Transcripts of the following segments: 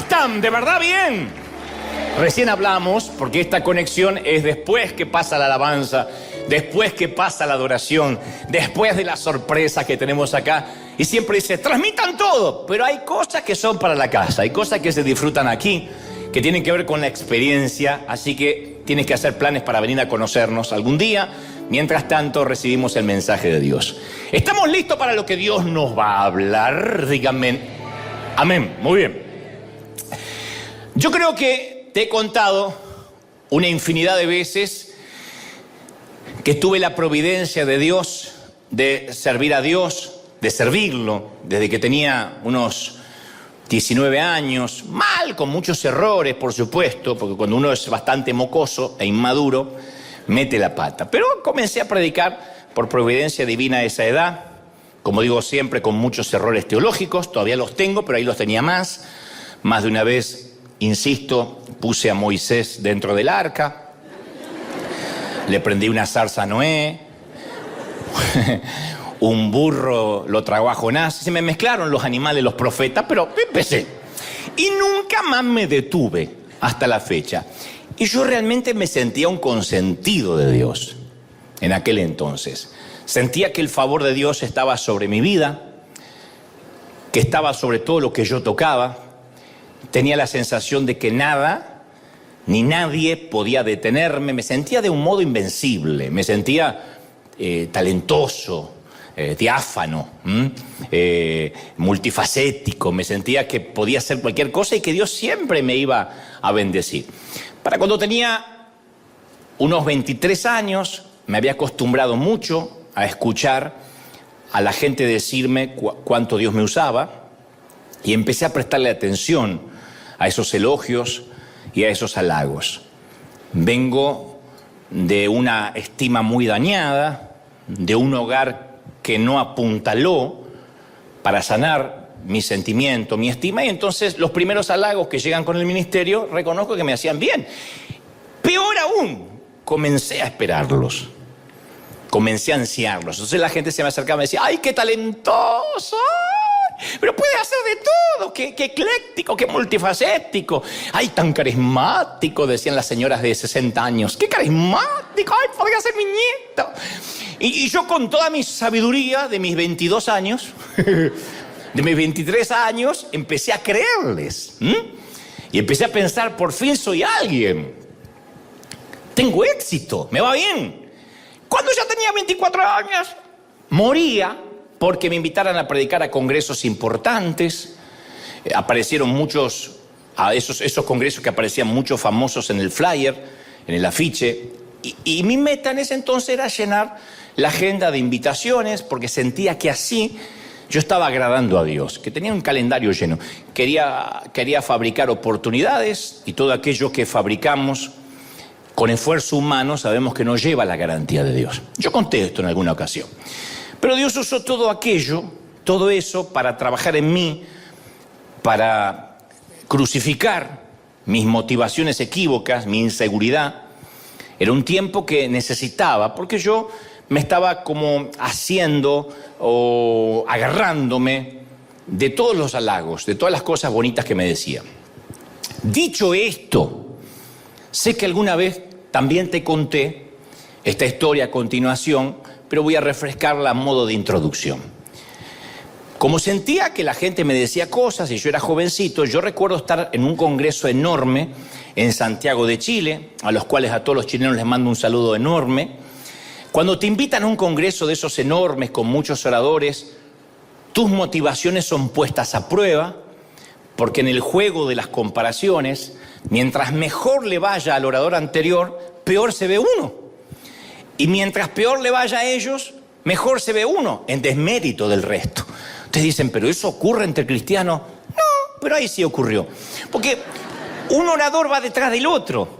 están? ¿De verdad bien? Recién hablamos, porque esta conexión es después que pasa la alabanza, después que pasa la adoración, después de la sorpresa que tenemos acá. Y siempre dice, transmitan todo, pero hay cosas que son para la casa, hay cosas que se disfrutan aquí, que tienen que ver con la experiencia, así que tienes que hacer planes para venir a conocernos algún día. Mientras tanto, recibimos el mensaje de Dios. ¿Estamos listos para lo que Dios nos va a hablar? Díganme. Amén. Muy bien. Yo creo que te he contado una infinidad de veces que tuve la providencia de Dios, de servir a Dios, de servirlo, desde que tenía unos 19 años, mal, con muchos errores, por supuesto, porque cuando uno es bastante mocoso e inmaduro, mete la pata. Pero comencé a predicar por providencia divina a esa edad, como digo siempre, con muchos errores teológicos, todavía los tengo, pero ahí los tenía más. Más de una vez, insisto, puse a Moisés dentro del arca, le prendí una zarza a Noé, un burro lo tragó a Jonás, se me mezclaron los animales, los profetas, pero empecé. Y nunca más me detuve hasta la fecha. Y yo realmente me sentía un consentido de Dios en aquel entonces. Sentía que el favor de Dios estaba sobre mi vida, que estaba sobre todo lo que yo tocaba. Tenía la sensación de que nada ni nadie podía detenerme. Me sentía de un modo invencible, me sentía talentoso, diáfano, multifacético. Me sentía que podía hacer cualquier cosa y que Dios siempre me iba a bendecir. Para cuando tenía unos 23 años, me había acostumbrado mucho a escuchar a la gente decirme cuánto Dios me usaba, y empecé a prestarle atención a esos elogios y a esos halagos. Vengo de una estima muy dañada, de un hogar que no apuntaló para sanar mi sentimiento, mi estima, y entonces los primeros halagos que llegan con el ministerio, reconozco que me hacían bien. Peor aún, comencé a esperarlos, comencé a ansiarlos. Entonces la gente se me acercaba y me decía, ¡ay, qué talentoso! ¡Ay! Pero puede hacer de todo, qué ecléctico, qué multifacético. ¡Ay, tan carismático! Decían las señoras de 60 años. ¡Qué carismático! ¡Ay, podría ser mi nieto! Y yo con toda mi sabiduría de mis 22 años... de mis 23 años, empecé a creerles. Y empecé a pensar, por fin soy alguien. Tengo éxito, me va bien. Cuando ya tenía 24 años, moría porque me invitaran a predicar a congresos importantes. Aparecieron muchos, a esos congresos que aparecían muchos famosos en el flyer, en el afiche. Y mi meta en ese entonces era llenar la agenda de invitaciones, porque sentía que así yo estaba agradando a Dios, que tenía un calendario lleno. Quería fabricar oportunidades, y todo aquello que fabricamos con esfuerzo humano sabemos que no lleva la garantía de Dios. Yo conté esto en alguna ocasión. Pero Dios usó todo aquello, todo eso, para trabajar en mí, para crucificar mis motivaciones equívocas, mi inseguridad. Era un tiempo que necesitaba, porque yo me estaba como haciendo o agarrándome de todos los halagos, de todas las cosas bonitas que me decían. Dicho esto, sé que alguna vez también te conté esta historia a continuación, pero voy a refrescarla a modo de introducción. Como sentía que la gente me decía cosas y yo era jovencito, yo recuerdo estar en un congreso enorme en Santiago de Chile, a los cuales a todos los chilenos les mando un saludo enorme. Cuando te invitan a un congreso de esos enormes, con muchos oradores, tus motivaciones son puestas a prueba, porque en el juego de las comparaciones, mientras mejor le vaya al orador anterior, peor se ve uno. Y mientras peor le vaya a ellos, mejor se ve uno, en desmérito del resto. Ustedes dicen, ¿pero eso ocurre entre cristianos? No, pero ahí sí ocurrió. Porque un orador va detrás del otro.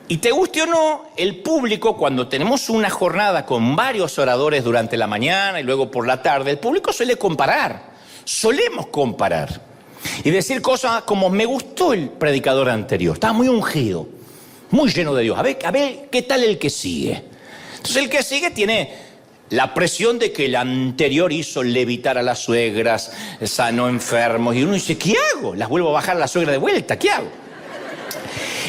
Y te guste o no, el público, cuando tenemos una jornada con varios oradores durante la mañana y luego por la tarde, el público suele comparar, solemos comparar. Y decir cosas como, me gustó el predicador anterior, estaba muy ungido, muy lleno de Dios. A ver, ¿qué tal el que sigue? Entonces el que sigue tiene la presión de que el anterior hizo levitar a las suegras, sanó enfermos, y uno dice, ¿qué hago? Las vuelvo a bajar a la suegra de vuelta, ¿qué hago?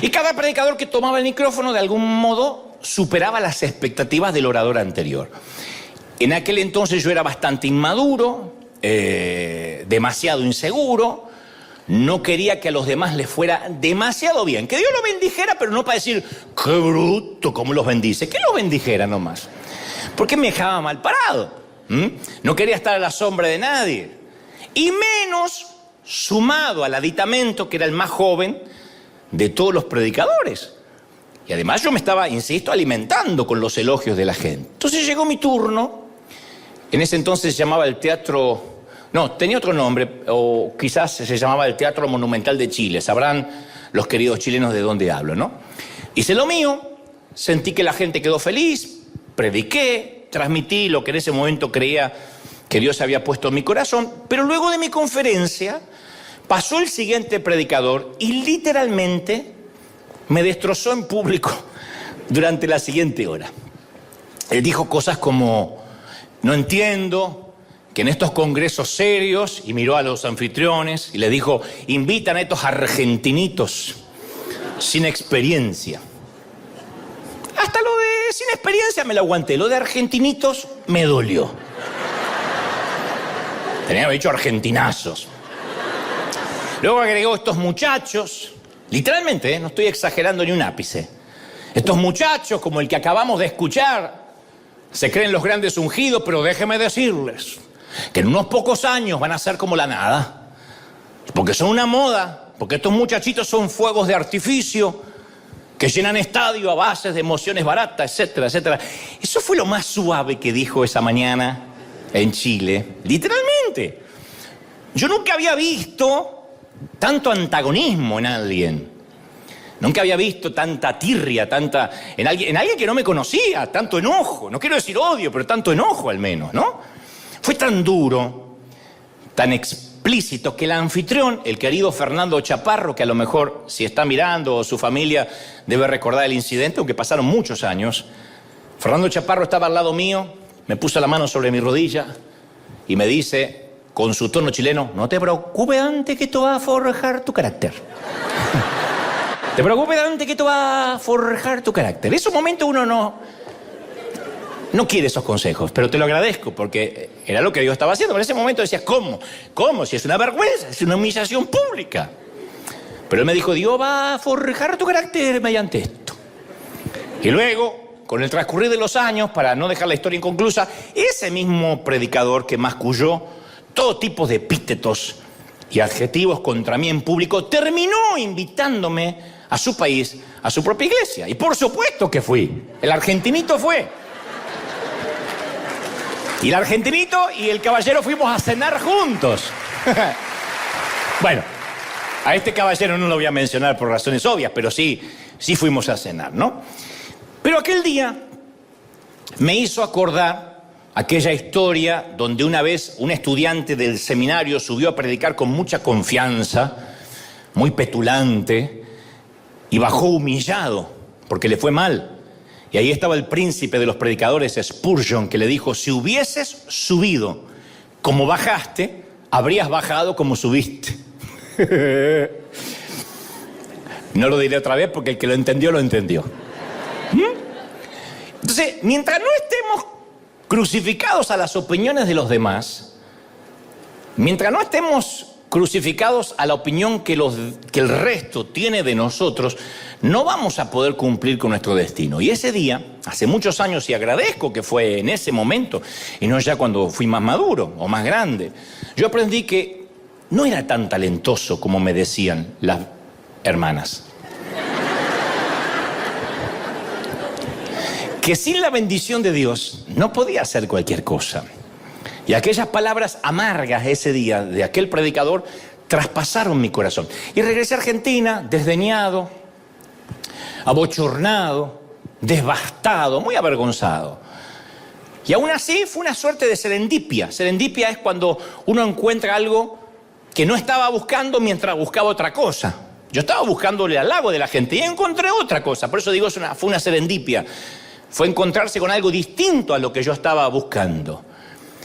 Y cada predicador que tomaba el micrófono de algún modo superaba las expectativas del orador anterior. En aquel entonces yo era bastante inmaduro, demasiado inseguro, no quería que a los demás les fuera demasiado bien, que Dios los bendijera, pero no para decir, qué bruto, cómo los bendice, que los bendijera nomás. Porque me dejaba mal parado. No quería estar a la sombra de nadie. Y menos sumado al aditamento, que era el más joven de todos los predicadores. Y además yo me estaba, insisto, alimentando con los elogios de la gente. Entonces llegó mi turno. En ese entonces se llamaba el Teatro... No, tenía otro nombre, o quizás se llamaba el Teatro Monumental de Chile. Sabrán los queridos chilenos de dónde hablo, ¿no? Hice lo mío, sentí que la gente quedó feliz, prediqué, transmití lo que en ese momento creía que Dios había puesto en mi corazón, pero luego de mi conferencia pasó el siguiente predicador y literalmente me destrozó en público durante la siguiente hora. Él dijo cosas como, no entiendo que en estos congresos serios, y miró a los anfitriones y le dijo, invitan a estos argentinitos sin experiencia. Hasta lo de sin experiencia me lo aguanté, lo de argentinitos me dolió. Tenía que haber dicho argentinazos. Luego agregó estos muchachos, literalmente, no estoy exagerando ni un ápice. Estos muchachos, como el que acabamos de escuchar, se creen los grandes ungidos, pero déjenme decirles que en unos pocos años van a ser como la nada. Porque son una moda, porque estos muchachitos son fuegos de artificio que llenan estadio a bases de emociones baratas, etcétera, etcétera. Eso fue lo más suave que dijo esa mañana en Chile, literalmente. Yo nunca había visto tanto antagonismo en alguien. Nunca había visto tanta tirria, en alguien que no me conocía, tanto enojo. No quiero decir odio, pero tanto enojo al menos, ¿no? Fue tan duro, tan explícito, que el anfitrión, el querido Fernando Chaparro, que a lo mejor si está mirando o su familia debe recordar el incidente, aunque pasaron muchos años, Fernando Chaparro estaba al lado mío, me puso la mano sobre mi rodilla y me dice, con su tono chileno, no te preocupes antes que esto va a forjar tu carácter. Te preocupes antes que esto va a forjar tu carácter. En esos momentos uno no quiere esos consejos, pero te lo agradezco porque era lo que Dios estaba haciendo. Pero en ese momento decías, ¿cómo? ¿Cómo? Si es una vergüenza, es una humillación pública. Pero él me dijo, Dios va a forjar tu carácter mediante esto. Y luego, con el transcurrir de los años, para no dejar la historia inconclusa, ese mismo predicador que masculló todo tipo de epítetos y adjetivos contra mí en público, terminó invitándome a su país, a su propia iglesia. Y por supuesto que fui. El argentinito fue. Y el argentinito y el caballero fuimos a cenar juntos. Bueno, a este caballero no lo voy a mencionar por razones obvias, pero sí fuimos a cenar, ¿no? Pero aquel día me hizo acordar aquella historia donde una vez un estudiante del seminario subió a predicar con mucha confianza, muy petulante, y bajó humillado porque le fue mal. Y ahí estaba el príncipe de los predicadores, Spurgeon, que le dijo, si hubieses subido como bajaste, habrías bajado como subiste. No lo diré otra vez porque el que lo entendió, lo entendió. Entonces, mientras no estemos crucificados a las opiniones de los demás, mientras no estemos crucificados a la opinión que el resto tiene de nosotros, no vamos a poder cumplir con nuestro destino. Y ese día, hace muchos años, y agradezco que fue en ese momento, y no ya cuando fui más maduro o más grande, yo aprendí que no era tan talentoso como me decían las hermanas. Que sin la bendición de Dios no podía hacer cualquier cosa. Y aquellas palabras amargas ese día de aquel predicador traspasaron mi corazón. Y regresé a Argentina desdeñado, abochornado, devastado, muy avergonzado. Y aún así fue una suerte de serendipia. Serendipia es cuando uno encuentra algo que no estaba buscando mientras buscaba otra cosa. Yo estaba buscando el halago de la gente y encontré otra cosa. Por eso digo, fue una serendipia. fue encontrarse con algo distinto a lo que yo estaba buscando.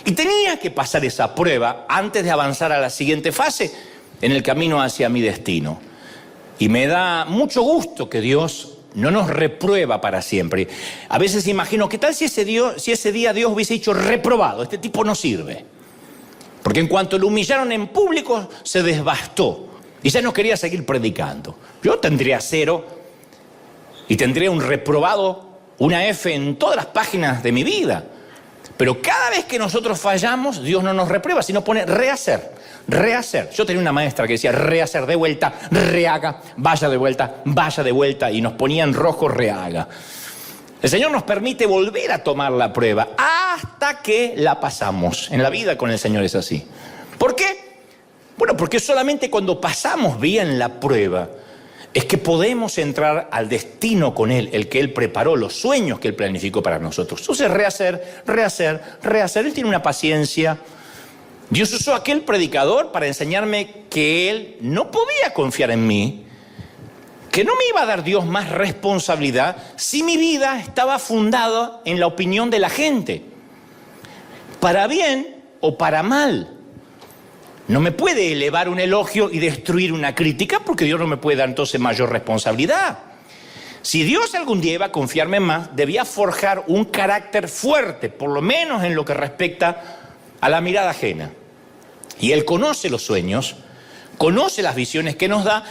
Y tenía que pasar esa prueba antes de avanzar a la siguiente fase en el camino hacia mi destino. Y me da mucho gusto que Dios no nos reprueba para siempre. A veces imagino, ¿qué tal si ese día Dios hubiese dicho reprobado? Este tipo no sirve. Porque en cuanto lo humillaron en público, se desbastó y ya no quería seguir predicando. Yo tendría 0 y tendría un reprobado, una F en todas las páginas de mi vida. Pero cada vez que nosotros fallamos, Dios no nos reprueba, sino pone rehacer, rehacer. Yo tenía una maestra que decía rehacer de vuelta, rehaga, vaya de vuelta, y nos ponía en rojo rehaga. El Señor nos permite volver a tomar la prueba hasta que la pasamos. En la vida con el Señor es así. ¿Por qué? Bueno, porque solamente cuando pasamos bien la prueba es que podemos entrar al destino con Él, el que Él preparó, los sueños que Él planificó para nosotros. Entonces, rehacer. Él tiene una paciencia. Dios usó a aquel predicador para enseñarme que Él no podía confiar en mí, que no me iba a dar Dios más responsabilidad si mi vida estaba fundada en la opinión de la gente, para bien o para mal. No me puede elevar un elogio y destruir una crítica, porque Dios no me puede dar entonces mayor responsabilidad. Si Dios algún día iba a confiarme más, debía forjar un carácter fuerte, por lo menos en lo que respecta a la mirada ajena. Y Él conoce los sueños, conoce las visiones que nos da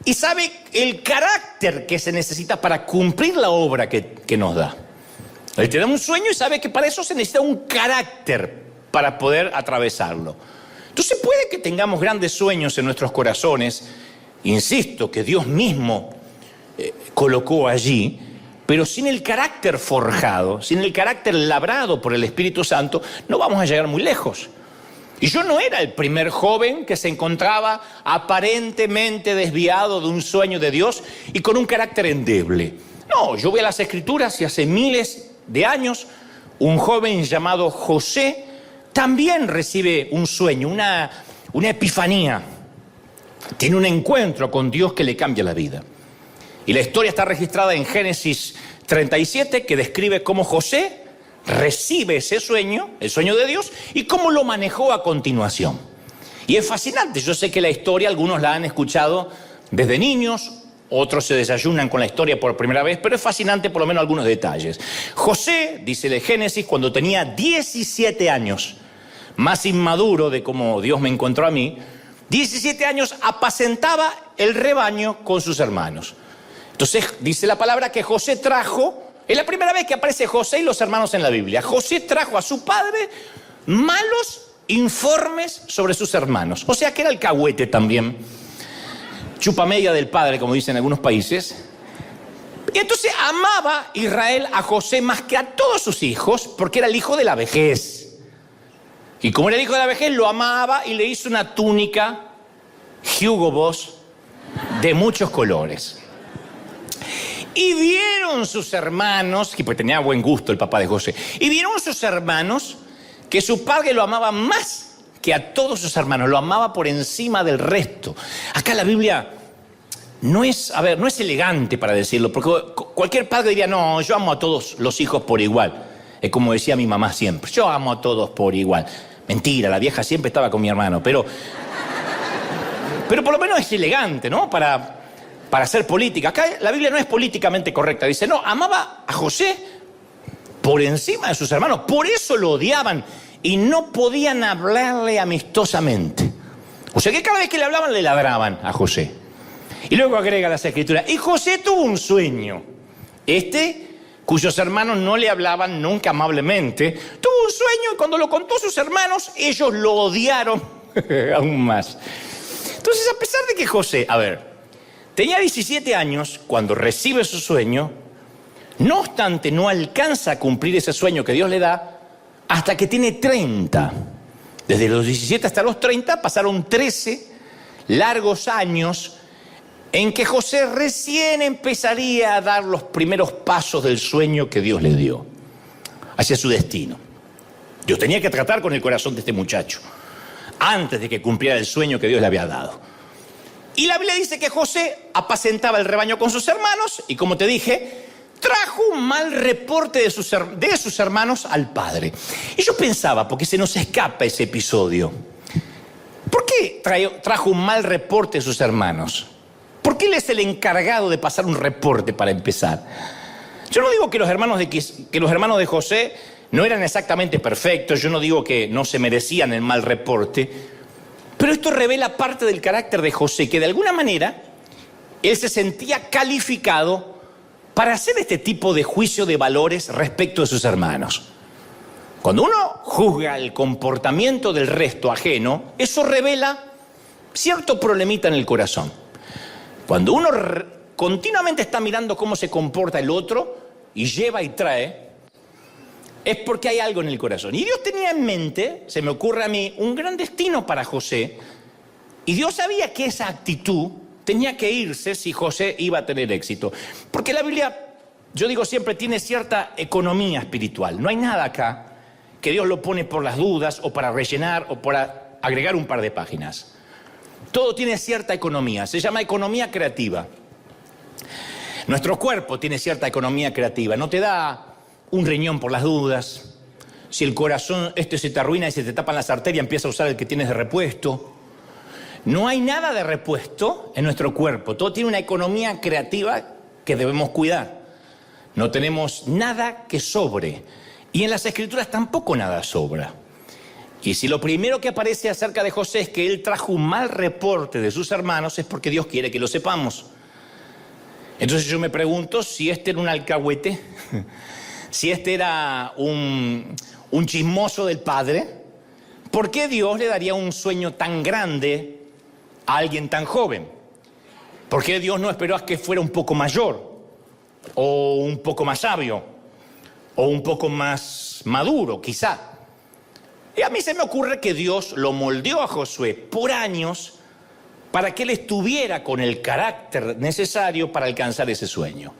y sabe el carácter que se necesita para cumplir la obra que nos da. Él te da un sueño y sabe que para eso se necesita un carácter para poder atravesarlo. Entonces puede que tengamos grandes sueños en nuestros corazones, insisto, que Dios mismo colocó allí, pero sin el carácter forjado, sin el carácter labrado por el Espíritu Santo, no vamos a llegar muy lejos. Y yo no era el primer joven que se encontraba aparentemente desviado de un sueño de Dios y con un carácter endeble. No, yo voy a las Escrituras y hace miles de años un joven llamado José también recibe un sueño, una epifanía. Tiene un encuentro con Dios que le cambia la vida. Y la historia está registrada en Génesis 37, que describe cómo José recibe ese sueño, el sueño de Dios, y cómo lo manejó a continuación. Y es fascinante. Yo sé que la historia, algunos la han escuchado desde niños, otros se desayunan con la historia por primera vez, pero es fascinante por lo menos algunos detalles. José, dice de Génesis, cuando tenía 17 años, más inmaduro de cómo Dios me encontró a mí, 17 años apacentaba el rebaño con sus hermanos. Entonces dice la palabra que José trajo, es la primera vez que aparece José y los hermanos en la Biblia. José trajo a su padre malos informes sobre sus hermanos. O sea que era alcahuete también, chupa media del padre, como dicen en algunos países. Y entonces amaba Israel a José más que a todos sus hijos, porque era el hijo de la vejez. Y como era el hijo de la vejez, lo amaba y le hizo una túnica Hugo Boss de muchos colores. Y vieron sus hermanos, y pues tenía buen gusto el papá de José, y vieron sus hermanos que su padre lo amaba más que a todos sus hermanos, lo amaba por encima del resto. Acá la Biblia no es elegante para decirlo, porque cualquier padre diría, no, yo amo a todos los hijos por igual. Es como decía mi mamá siempre, yo amo a todos por igual. Mentira, la vieja siempre estaba con mi hermano, pero por lo menos es elegante, ¿no? Para hacer política. Acá la Biblia no es políticamente correcta. Dice, no, amaba a José por encima de sus hermanos. Por eso lo odiaban y no podían hablarle amistosamente. O sea que cada vez que le hablaban, le ladraban a José. Y luego agrega las Escrituras, y José tuvo un sueño. Cuyos hermanos no le hablaban nunca amablemente, tuvo un sueño y cuando lo contó a sus hermanos, ellos lo odiaron aún más. Entonces, a pesar de que José, tenía 17 años cuando recibe su sueño, no obstante, no alcanza a cumplir ese sueño que Dios le da hasta que tiene 30. Desde los 17 hasta los 30 pasaron 13 largos años en que José recién empezaría a dar los primeros pasos del sueño que Dios le dio hacia su destino. Dios tenía que tratar con el corazón de este muchacho antes de que cumpliera el sueño que Dios le había dado. Y la Biblia dice que José apacentaba el rebaño con sus hermanos y, como te dije, trajo un mal reporte de sus hermanos al padre. Y yo pensaba, porque se nos escapa ese episodio, ¿por qué trajo un mal reporte de sus hermanos? ¿Por qué él es el encargado de pasar un reporte para empezar? Yo no digo que los hermanos de José no eran exactamente perfectos, yo no digo que no se merecían el mal reporte, pero esto revela parte del carácter de José, que de alguna manera él se sentía calificado para hacer este tipo de juicio de valores respecto de sus hermanos. Cuando uno juzga el comportamiento del resto ajeno, eso revela cierto problemita en el corazón. Cuando uno continuamente está mirando cómo se comporta el otro y lleva y trae, es porque hay algo en el corazón. Y Dios tenía en mente, se me ocurre a mí, un gran destino para José. Y Dios sabía que esa actitud tenía que irse si José iba a tener éxito. Porque la Biblia, yo digo siempre, tiene cierta economía espiritual. No hay nada acá que Dios lo pone por las dudas o para rellenar o para agregar un par de páginas. Todo tiene cierta economía, se llama economía creativa. Nuestro cuerpo tiene cierta economía creativa, no te da un riñón por las dudas. Si el corazón se te arruina y se te tapan las arterias, empieza a usar el que tienes de repuesto. No hay nada de repuesto en nuestro cuerpo, todo tiene una economía creativa que debemos cuidar. No tenemos nada que sobre, y en las Escrituras tampoco nada sobra. Y si lo primero que aparece acerca de José es que él trajo un mal reporte de sus hermanos, es porque Dios quiere que lo sepamos. Entonces yo me pregunto si este era un alcahuete, si este era un chismoso del padre, ¿por qué Dios le daría un sueño tan grande a alguien tan joven? ¿Por qué Dios no esperó a que fuera un poco mayor, o un poco más sabio, o un poco más maduro, quizá? Y a mí se me ocurre que Dios lo moldeó a Josué por años para que él estuviera con el carácter necesario para alcanzar ese sueño.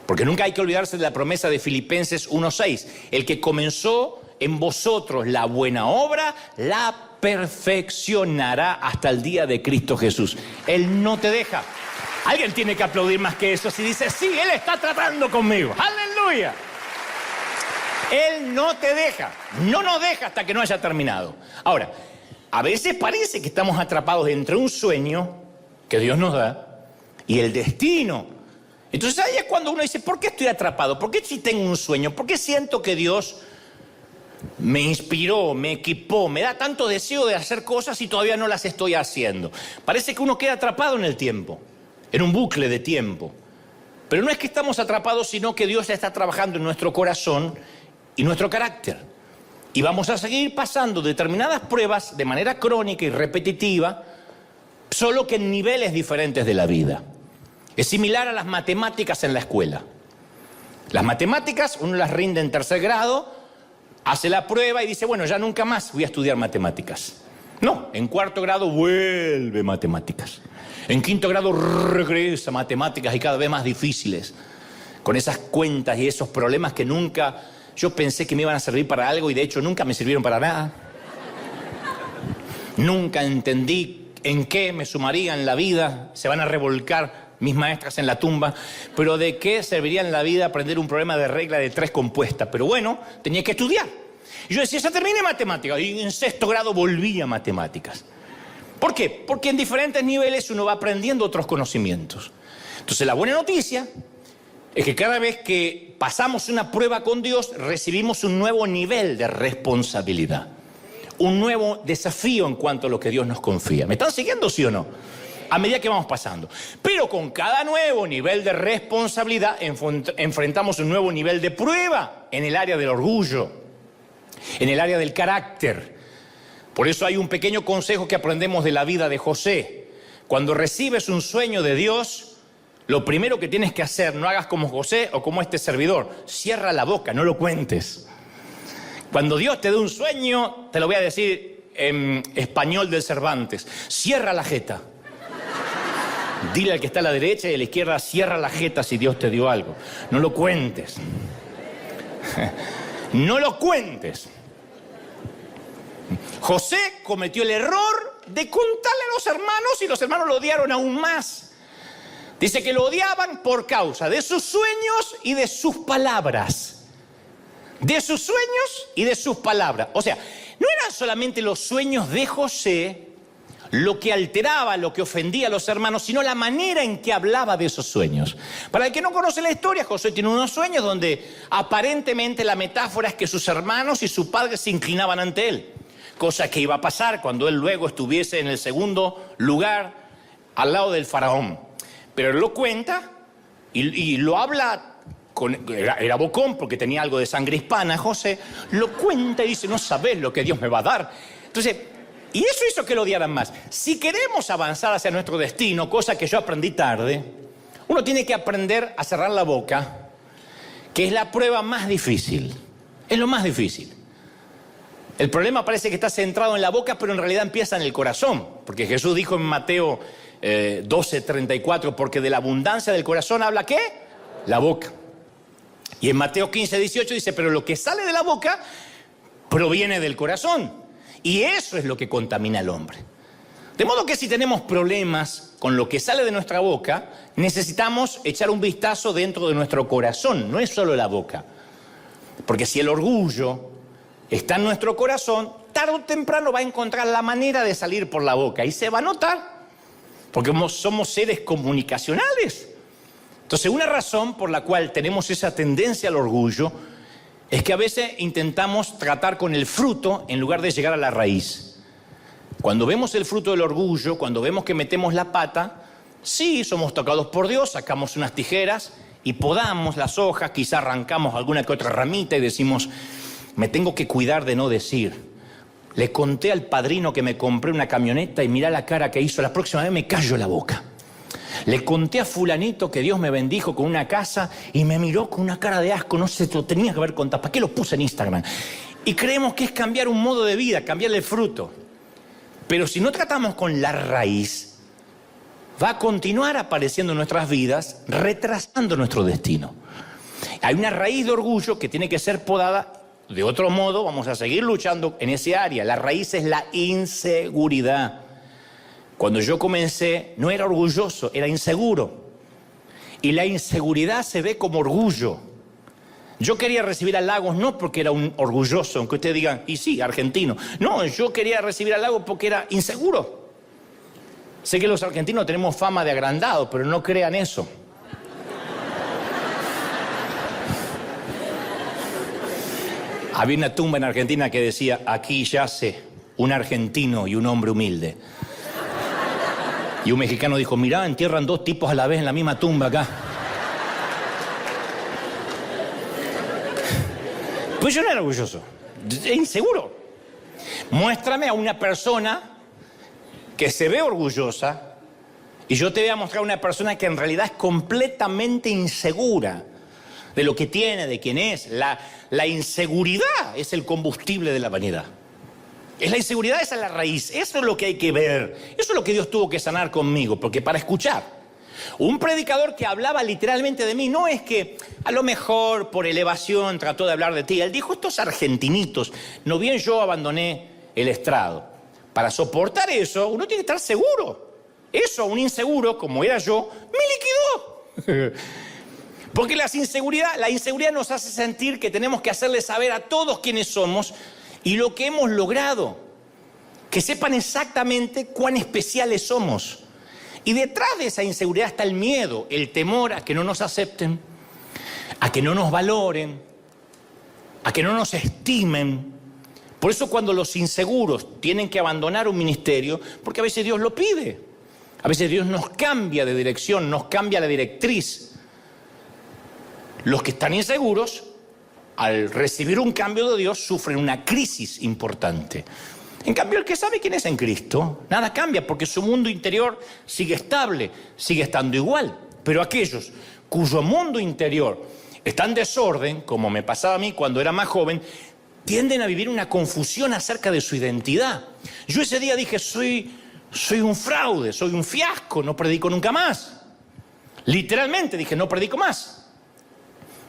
Porque nunca hay que olvidarse de la promesa de Filipenses 1:6. El que comenzó en vosotros la buena obra, la perfeccionará hasta el día de Cristo Jesús. Él no te deja. Alguien tiene que aplaudir más que eso si dice, sí, Él está tratando conmigo. ¡Aleluya! Él no te deja, no nos deja hasta que no haya terminado. Ahora, a veces parece que estamos atrapados entre un sueño que Dios nos da y el destino. Entonces ahí es cuando uno dice, ¿por qué estoy atrapado? ¿Por qué si tengo un sueño? ¿Por qué siento que Dios me inspiró, me equipó, me da tanto deseo de hacer cosas y todavía no las estoy haciendo? Parece que uno queda atrapado en el tiempo, en un bucle de tiempo. Pero no es que estamos atrapados, sino que Dios está trabajando en nuestro corazón y nuestro carácter. Y vamos a seguir pasando determinadas pruebas de manera crónica y repetitiva, solo que en niveles diferentes de la vida. Es similar a las matemáticas en la escuela. Las matemáticas, uno las rinde en 3er grado, hace la prueba y dice, bueno, ya nunca más voy a estudiar matemáticas. No, en 4º grado vuelve matemáticas. En 5º grado regresa matemáticas y cada vez más difíciles. Con esas cuentas y esos problemas que nunca... Yo pensé que me iban a servir para algo y de hecho nunca me sirvieron para nada. Nunca entendí en qué me sumaría en la vida. Se van a revolcar mis maestras en la tumba. Pero ¿de qué serviría en la vida aprender un problema de regla de 3 compuesta? Pero bueno, tenía que estudiar. Y yo decía, ya terminé matemáticas. Y en 6º grado volví a matemáticas. ¿Por qué? Porque en diferentes niveles uno va aprendiendo otros conocimientos. Entonces la buena noticia es que cada vez que pasamos una prueba con Dios, recibimos un nuevo nivel de responsabilidad. Un nuevo desafío en cuanto a lo que Dios nos confía. ¿Me están siguiendo, sí o no? A medida que vamos pasando. Pero con cada nuevo nivel de responsabilidad, enfrentamos un nuevo nivel de prueba en el área del orgullo, en el área del carácter. Por eso hay un pequeño consejo que aprendemos de la vida de José. Cuando recibes un sueño de Dios, lo primero que tienes que hacer, no hagas como José o como este servidor, cierra la boca, no lo cuentes. Cuando Dios te dé un sueño, te lo voy a decir en español del Cervantes, cierra la jeta. Dile al que está a la derecha y a la izquierda, cierra la jeta si Dios te dio algo. No lo cuentes. No lo cuentes. José cometió el error de contarle a los hermanos y los hermanos lo odiaron aún más. Dice que lo odiaban por causa de sus sueños y de sus palabras. De sus sueños y de sus palabras. O sea, no eran solamente los sueños de José lo que alteraba, lo que ofendía a los hermanos, sino la manera en que hablaba de esos sueños. Para el que no conoce la historia, José tiene unos sueños donde aparentemente la metáfora es que sus hermanos y su padre se inclinaban ante él. Cosa que iba a pasar cuando él luego estuviese en el segundo lugar al lado del faraón. Pero él lo cuenta y lo habla, era bocón porque tenía algo de sangre hispana, José, lo cuenta y dice, no sabés lo que Dios me va a dar. Entonces, y eso hizo que lo odiaran más. Si queremos avanzar hacia nuestro destino, cosa que yo aprendí tarde, uno tiene que aprender a cerrar la boca, que es la prueba más difícil. Es lo más difícil. El problema parece que está centrado en la boca, pero en realidad empieza en el corazón. Porque Jesús dijo en Mateo 12:34, porque de la abundancia del corazón habla ¿qué? La boca. Y en Mateo 15:18 dice, pero lo que sale de la boca proviene del corazón. Y eso es lo que contamina al hombre. De modo que si tenemos problemas con lo que sale de nuestra boca, necesitamos echar un vistazo dentro de nuestro corazón, no es solo la boca. Porque si el orgullo está en nuestro corazón, tarde o temprano va a encontrar la manera de salir por la boca y se va a notar. Porque somos seres comunicacionales. Entonces, una razón por la cual tenemos esa tendencia al orgullo es que a veces intentamos tratar con el fruto en lugar de llegar a la raíz. Cuando vemos el fruto del orgullo, cuando vemos que metemos la pata, sí, somos tocados por Dios, sacamos unas tijeras y podamos las hojas, quizá arrancamos alguna que otra ramita y decimos, me tengo que cuidar de no decir. Le conté al padrino que me compré una camioneta y mirá la cara que hizo, la próxima vez me callo la boca. Le conté a fulanito que Dios me bendijo con una casa y me miró con una cara de asco, no sé, lo tenía que haber contado, ¿para qué lo puse en Instagram? Y creemos que es cambiar un modo de vida, cambiarle el fruto. Pero si no tratamos con la raíz, va a continuar apareciendo en nuestras vidas, retrasando nuestro destino. Hay una raíz de orgullo que tiene que ser podada. De otro modo, vamos a seguir luchando en ese área. La raíz es la inseguridad. Cuando yo comencé, no era orgulloso, era inseguro. Y la inseguridad se ve como orgullo. Yo quería recibir halagos no porque era un orgulloso, aunque ustedes digan, y sí, argentino. No, yo quería recibir halagos porque era inseguro. Sé que los argentinos tenemos fama de agrandados, pero no crean eso. Había una tumba en Argentina que decía, aquí yace un argentino y un hombre humilde. Y un mexicano dijo, mirá, entierran dos tipos a la vez en la misma tumba acá. Pues yo no era orgulloso, inseguro. Muéstrame a una persona que se ve orgullosa y yo te voy a mostrar a una persona que en realidad es completamente insegura de lo que tiene, de quién es. La inseguridad es el combustible de la vanidad. Es la inseguridad, esa es la raíz. Eso es lo que hay que ver. Eso es lo que Dios tuvo que sanar conmigo. Porque para escuchar un predicador que hablaba literalmente de mí, no es que a lo mejor por elevación trató de hablar de ti. Él dijo, estos argentinitos. No bien yo abandoné el estrado. Para soportar eso, uno tiene que estar seguro. Eso, un inseguro, como era yo, me liquidó. Porque la inseguridad nos hace sentir que tenemos que hacerle saber a todos quiénes somos y lo que hemos logrado. Que sepan exactamente cuán especiales somos. Y detrás de esa inseguridad está el miedo, el temor a que no nos acepten, a que no nos valoren, a que no nos estimen. Por eso cuando los inseguros tienen que abandonar un ministerio, porque a veces Dios lo pide. A veces Dios nos cambia de dirección, nos cambia la directriz. Los que están inseguros, al recibir un cambio de Dios, sufren una crisis importante. En cambio, el que sabe quién es en Cristo, nada cambia porque su mundo interior sigue estable, sigue estando igual. Pero aquellos cuyo mundo interior está en desorden, como me pasaba a mí cuando era más joven, tienden a vivir una confusión acerca de su identidad. Yo ese día dije, soy un fraude, soy un fiasco, no predico nunca más. Literalmente dije, no predico más.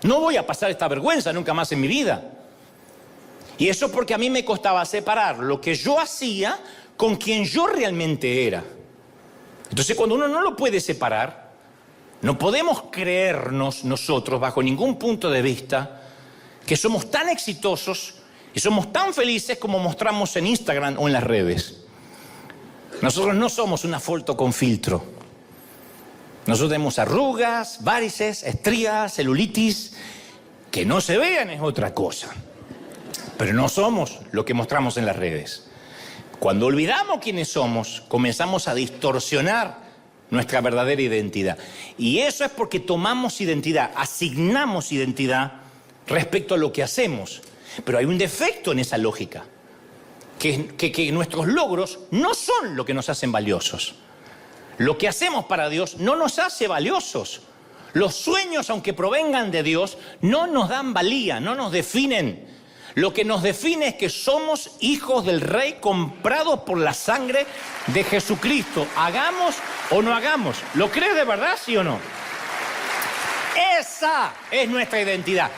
No voy a pasar esta vergüenza nunca más en mi vida. Y eso porque a mí me costaba separar lo que yo hacía con quien yo realmente era. Entonces cuando uno no lo puede separar, No podemos creernos nosotros, bajo ningún punto de vista, que somos tan exitosos y somos tan felices como mostramos en Instagram o en las redes. Nosotros no somos una foto con filtro. Nosotros tenemos arrugas, varices, estrías, celulitis. Que no se vean es otra cosa. Pero no somos lo que mostramos en las redes. Cuando olvidamos quiénes somos, comenzamos a distorsionar nuestra verdadera identidad. Y eso es porque tomamos identidad, asignamos identidad respecto a lo que hacemos. Pero hay un defecto en esa lógica, que nuestros logros no son lo que nos hacen valiosos. Lo que hacemos para Dios no nos hace valiosos. Los sueños, aunque provengan de Dios, no nos dan valía, no nos definen. Lo que nos define es que somos hijos del Rey comprados por la sangre de Jesucristo. Hagamos o no hagamos. ¿Lo crees de verdad, sí o no? Esa es nuestra identidad.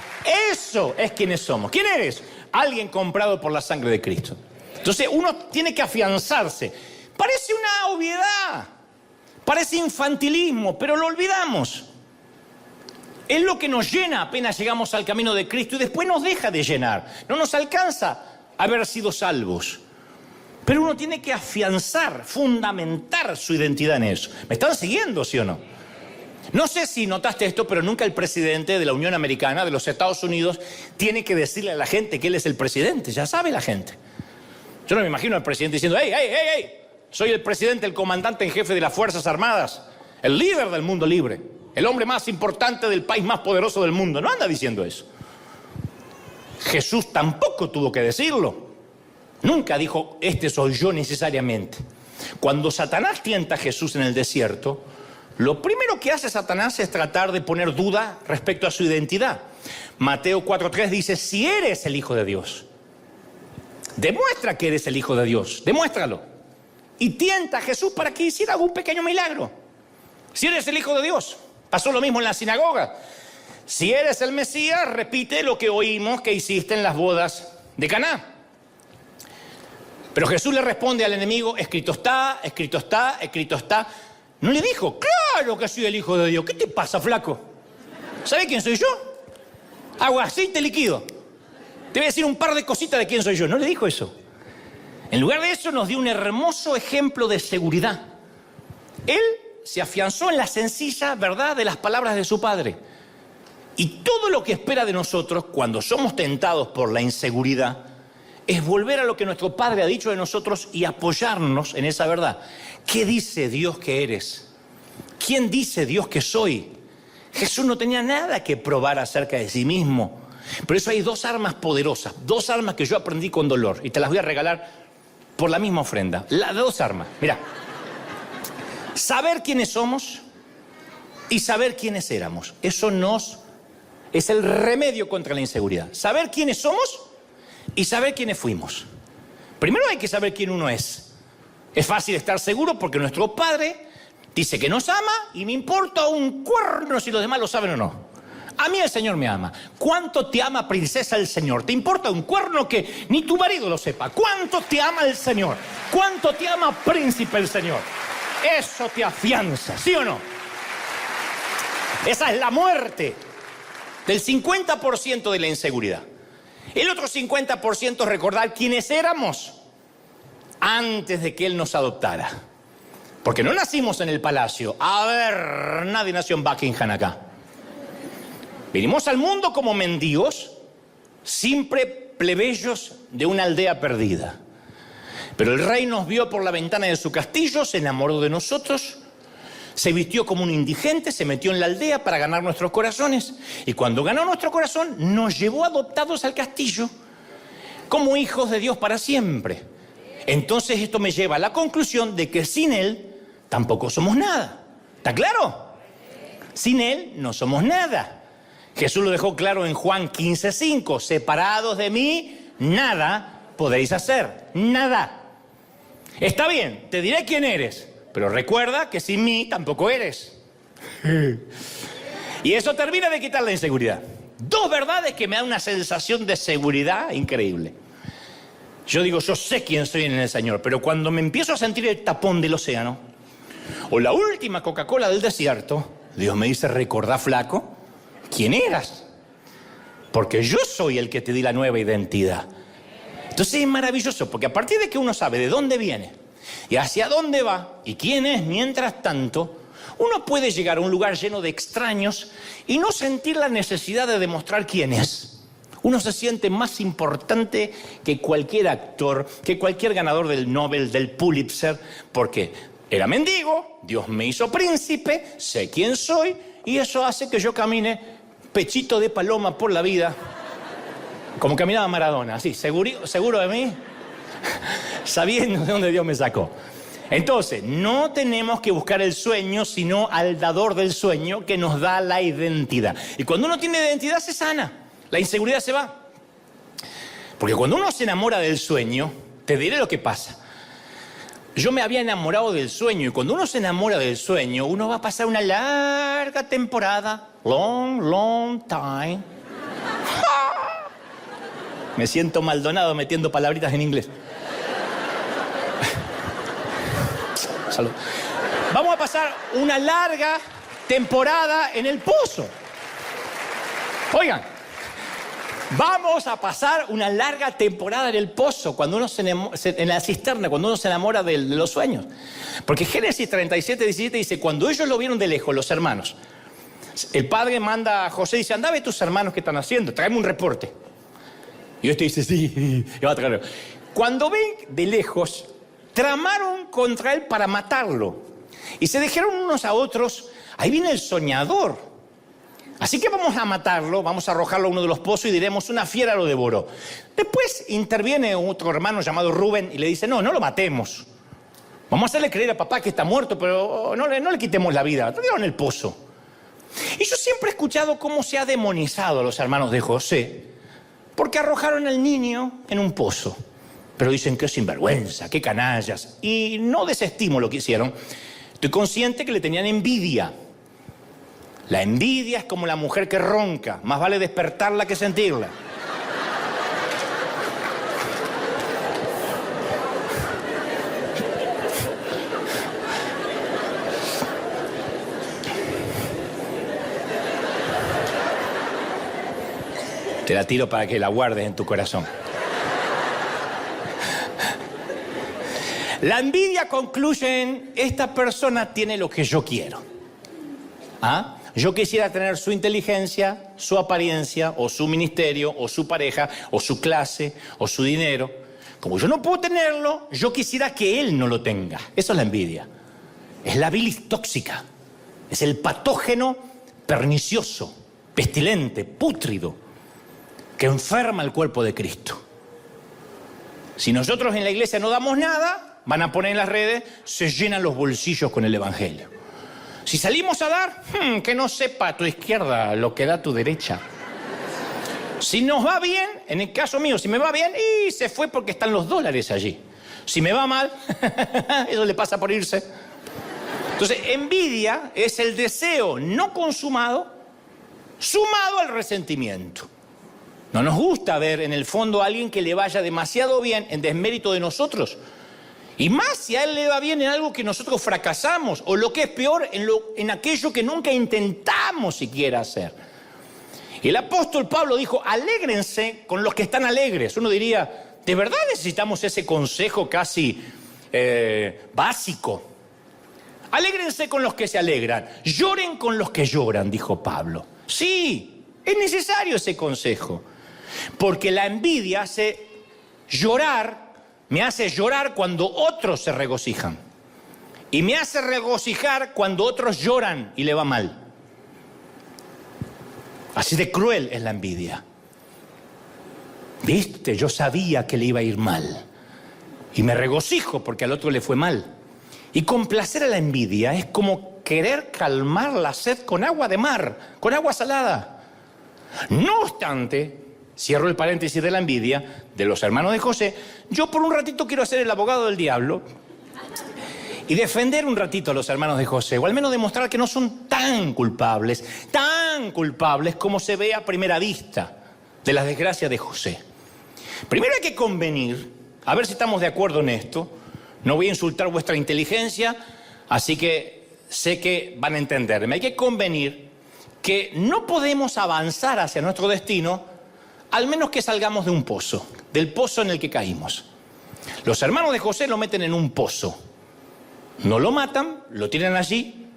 Eso es quienes somos. ¿Quién eres? Alguien comprado por la sangre de Cristo. Entonces uno tiene que afianzarse. Parece una obviedad, parece infantilismo, pero lo olvidamos. Es lo que nos llena apenas llegamos al camino de Cristo y después nos deja de llenar. No nos alcanza haber sido salvos. Pero uno tiene que afianzar, fundamentar su identidad en eso. ¿Me están siguiendo, sí o no? No sé si notaste esto, pero nunca el presidente de la Unión Americana, de los Estados Unidos, tiene que decirle a la gente que él es el presidente. Ya sabe la gente. Yo no me imagino al presidente diciendo, hey, soy el presidente, el comandante en jefe de las Fuerzas Armadas, el líder del mundo libre, el hombre más importante del país más poderoso del mundo. No anda diciendo eso. Jesús tampoco tuvo que decirlo. Nunca dijo, este soy yo necesariamente. Cuando Satanás tienta a Jesús en el desierto, lo primero que hace Satanás es tratar de poner duda respecto a su identidad. Mateo 4:3 dice, si eres el Hijo de Dios, demuestra que eres el Hijo de Dios, demuéstralo. Y tienta a Jesús para que hiciera algún pequeño milagro. Si eres el Hijo de Dios, pasó lo mismo en la sinagoga. Si eres el Mesías, repite lo que oímos que hiciste en las bodas de Caná. Pero Jesús le responde al enemigo, escrito está, escrito está, escrito está. No le dijo, claro que soy el Hijo de Dios. ¿Qué te pasa, flaco? ¿Sabe quién soy yo? Agua, aceite líquido. Te voy a decir un par de cositas de quién soy yo. No le dijo eso. En lugar de eso nos dio un hermoso ejemplo de seguridad. Él se afianzó en la sencilla verdad de las palabras de su Padre. Y todo lo que espera de nosotros cuando somos tentados por la inseguridad es volver a lo que nuestro Padre ha dicho de nosotros y apoyarnos en esa verdad. ¿Qué dice Dios que eres? ¿Quién dice Dios que soy? Jesús no tenía nada que probar acerca de sí mismo. Por eso hay dos armas poderosas, dos armas que yo aprendí con dolor y te las voy a regalar por la misma ofrenda. Las dos armas, mira. Saber quiénes somos y saber quiénes éramos. Eso es el remedio contra la inseguridad. Saber quiénes somos y saber quiénes fuimos. Primero hay que saber quién uno es. Es fácil estar seguro porque nuestro Padre dice que nos ama y me importa un cuerno si los demás lo saben o no. A mí el Señor me ama. ¿Cuánto te ama, princesa, el Señor? ¿Te importa un cuerno que ni tu marido lo sepa? ¿Cuánto te ama el Señor? ¿Cuánto te ama, príncipe, el Señor? Eso te afianza, ¿sí o no? Esa es la muerte del 50% de la inseguridad. El otro 50% es recordar quiénes éramos antes de que Él nos adoptara. Porque no nacimos en el palacio. A ver, nadie nació en Buckingham acá. Vinimos al mundo como mendigos, simple plebeyos de una aldea perdida. Pero el rey nos vio por la ventana de su castillo, se enamoró de nosotros, se vistió como un indigente, se metió en la aldea para ganar nuestros corazones. Y cuando ganó nuestro corazón, nos llevó adoptados al castillo como hijos de Dios para siempre. Entonces esto me lleva a la conclusión de que sin Él tampoco somos nada. ¿Está claro? Sin Él no somos nada. Jesús lo dejó claro en Juan 15:5. Separados de mí, nada podéis hacer. Nada. Está bien, te diré quién eres, pero recuerda que sin mí tampoco eres. Y eso termina de quitar la inseguridad. Dos verdades que me dan una sensación de seguridad increíble. Yo digo, yo sé quién soy en el Señor, pero cuando me empiezo a sentir el tapón del océano, o la última Coca-Cola del desierto, Dios me dice, recordá, flaco, quién eras. Porque yo soy el que te di la nueva identidad. Entonces es maravilloso, porque a partir de que uno sabe de dónde viene y hacia dónde va y quién es, mientras tanto, uno puede llegar a un lugar lleno de extraños y no sentir la necesidad de demostrar quién es. Uno se siente más importante que cualquier actor, que cualquier ganador del Nobel, del Pulitzer, porque era mendigo, Dios me hizo príncipe, sé quién soy, y eso hace que yo camine pechito de paloma por la vida, como caminaba Maradona, así, seguro de mí, sabiendo de dónde Dios me sacó. Entonces, no tenemos que buscar el sueño, sino al dador del sueño que nos da la identidad. Y cuando uno tiene identidad se sana, la inseguridad se va. Porque cuando uno se enamora del sueño, te diré lo que pasa. Yo me había enamorado del sueño y cuando uno se enamora del sueño, uno va a pasar una larga temporada, long time. Me siento Maldonado metiendo palabritas en inglés. Salud. Vamos a pasar una larga temporada en el pozo. Oigan, vamos a pasar una larga temporada en el pozo, cuando uno en la cisterna, cuando uno se enamora de los sueños. Porque Génesis 37, 17 dice, cuando ellos lo vieron de lejos, los hermanos, el padre manda a José y dice, anda a ver tus hermanos qué están haciendo, tráeme un reporte. Y este dice, sí, y va a traerlo. Cuando ven de lejos, tramaron contra él para matarlo. Y se dijeron unos a otros, ahí viene el soñador. Así que vamos a matarlo, vamos a arrojarlo a uno de los pozos y diremos, una fiera lo devoró. Después interviene otro hermano llamado Rubén y le dice, no lo matemos. Vamos a hacerle creer a papá que está muerto, pero no le quitemos la vida, lo tiraron en el pozo. Y yo siempre he escuchado cómo se ha demonizado a los hermanos de José, porque arrojaron al niño en un pozo. Pero dicen que es sinvergüenza, qué canallas. Y no desestimo lo que hicieron. Estoy consciente que le tenían envidia. La envidia es como la mujer que ronca. Más vale despertarla que sentirla. Te la tiro para que la guardes en tu corazón. La envidia concluye en, esta persona tiene lo que yo quiero. ¿Ah? Yo quisiera tener su inteligencia, su apariencia, o su ministerio, o su pareja, o su clase, o su dinero. Como yo no puedo tenerlo, yo quisiera que él no lo tenga. Eso es la envidia. Es la bilis tóxica. Es el patógeno pernicioso, pestilente, pútrido, que enferma el cuerpo de Cristo. Si nosotros en la iglesia no damos nada, van a poner en las redes, se llenan los bolsillos con el evangelio. Si salimos a dar, que no sepa tu izquierda lo que da tu derecha. Si nos va bien, en el caso mío, si me va bien, y se fue porque están los dólares allí. Si me va mal, eso le pasa por irse. Entonces, envidia es el deseo no consumado, sumado al resentimiento. No nos gusta ver en el fondo a alguien que le vaya demasiado bien en desmérito de nosotros. Y más si a él le va bien en algo que nosotros fracasamos, o lo que es peor, en aquello que nunca intentamos siquiera hacer. Y el apóstol Pablo dijo, alégrense con los que están alegres. Uno diría, ¿de verdad necesitamos ese consejo casi básico? Alégrense con los que se alegran, lloren con los que lloran, dijo Pablo. Sí, es necesario ese consejo. Porque la envidia hace llorar, me hace llorar cuando otros se regocijan. Y me hace regocijar cuando otros lloran y le va mal. Así de cruel es la envidia. Viste, yo sabía que le iba a ir mal. Y me regocijo porque al otro le fue mal. Y complacer a la envidia es como querer calmar la sed con agua de mar, con agua salada. No obstante, cierro el paréntesis de la envidia de los hermanos de José, yo por un ratito quiero ser el abogado del diablo y defender un ratito a los hermanos de José, o al menos demostrar que no son tan culpables como se ve a primera vista de las desgracias de José. Primero hay que convenir, a ver si estamos de acuerdo en esto. No voy a insultar vuestra inteligencia, así que sé que van a entenderme. Hay que convenir que no podemos avanzar hacia nuestro destino al menos que salgamos de un pozo, del pozo en el que caímos. Los hermanos de José lo meten en un pozo. No lo matan, lo tiran allí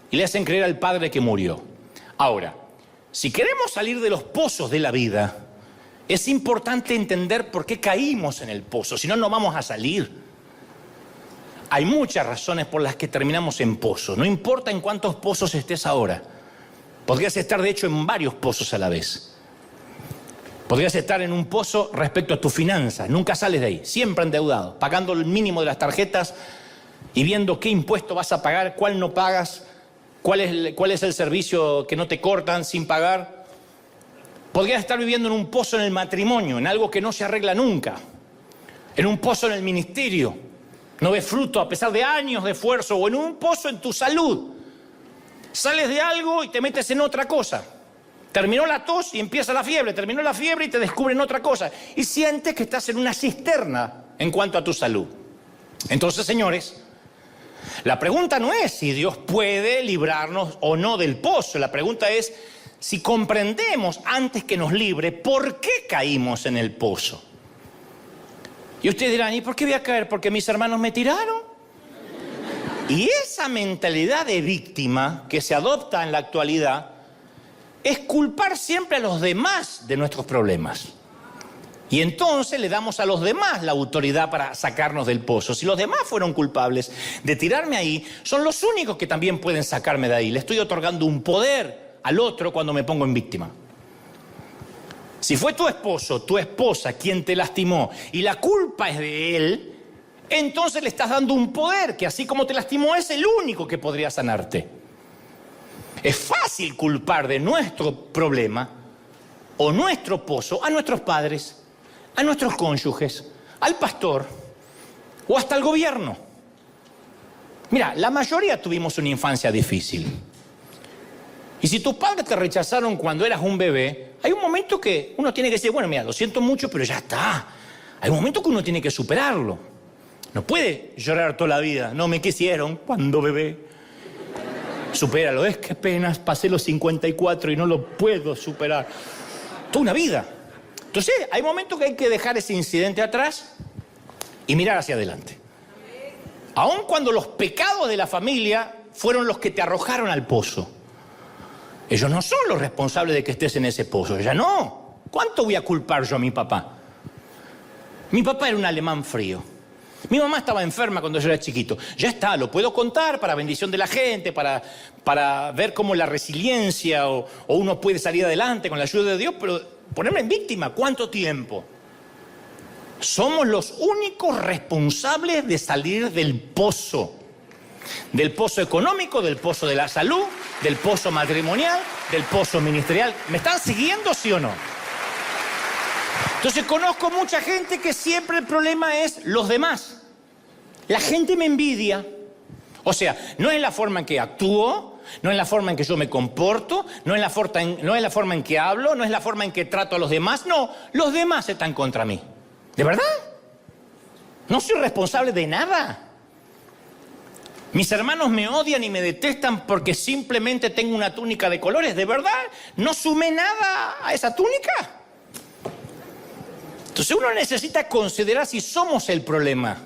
y le hacen creer al padre que murió. Ahora, si queremos salir de los pozos de la vida, es importante entender por qué caímos en el pozo, si no, no vamos a salir. Hay muchas razones por las que terminamos en pozos, no importa en cuántos pozos estés ahora. Podrías estar, de hecho, en varios pozos a la vez. Podrías estar en un pozo respecto a tus finanzas, nunca sales de ahí, siempre endeudado, pagando el mínimo de las tarjetas y viendo qué impuesto vas a pagar, cuál no pagas, cuál es el servicio que no te cortan sin pagar. Podrías estar viviendo en un pozo en el matrimonio, en algo que no se arregla nunca. En un pozo en el ministerio, no ves fruto a pesar de años de esfuerzo. O en un pozo en tu salud. Sales de algo y te metes en otra cosa. Terminó la tos y empieza la fiebre. Terminó la fiebre y te descubren otra cosa. Y sientes que estás en una cisterna en cuanto a tu salud. Entonces, señores, la pregunta no es si Dios puede librarnos o no del pozo. La pregunta es si comprendemos antes que nos libre por qué caímos en el pozo. Y ustedes dirán, ¿y por qué voy a caer? ¿Porque mis hermanos me tiraron? Y esa mentalidad de víctima que se adopta en la actualidad es culpar siempre a los demás de nuestros problemas. Y entonces le damos a los demás la autoridad para sacarnos del pozo. Si los demás fueron culpables de tirarme ahí, son los únicos que también pueden sacarme de ahí. Le estoy otorgando un poder al otro cuando me pongo en víctima. Si fue tu esposo, tu esposa quien te lastimó y la culpa es de él, entonces le estás dando un poder que así como te lastimó es el único que podría sanarte. Es fácil culpar de nuestro problema o nuestro pozo a nuestros padres, a nuestros cónyuges, al pastor o hasta al gobierno. Mira, la mayoría tuvimos una infancia difícil. Y si tus padres te rechazaron cuando eras un bebé, hay un momento que uno tiene que decir, bueno, mira, lo siento mucho, pero ya está. Hay un momento que uno tiene que superarlo. No puede llorar toda la vida. No me quisieron cuando bebé. Supéralo, es que apenas pasé los 54 y no lo puedo superar. Toda una vida. Entonces, hay momentos que hay que dejar ese incidente atrás y mirar hacia adelante. Aun cuando los pecados de la familia fueron los que te arrojaron al pozo. Ellos no son los responsables de que estés en ese pozo, ya no. ¿Cuánto voy a culpar yo a mi papá? Mi papá era un alemán frío. Mi mamá estaba enferma cuando yo era chiquito. Ya está, lo puedo contar para bendición de la gente, para ver cómo la resiliencia o uno puede salir adelante con la ayuda de Dios, pero ponerme en víctima, ¿cuánto tiempo? Somos los únicos responsables de salir del pozo. Del pozo económico, del pozo de la salud, del pozo matrimonial, del pozo ministerial. ¿Me están siguiendo, sí o no? Entonces conozco mucha gente que siempre el problema es los demás. La gente me envidia. O sea, no es la forma en que actúo, no es la forma en que yo me comporto, no es la forma en que hablo, no es la forma en que trato a los demás. No, los demás están contra mí. ¿De verdad? No soy responsable de nada. Mis hermanos me odian y me detestan porque simplemente tengo una túnica de colores. ¿De verdad? ¿No sumé nada a esa túnica? Entonces uno necesita considerar si somos el problema,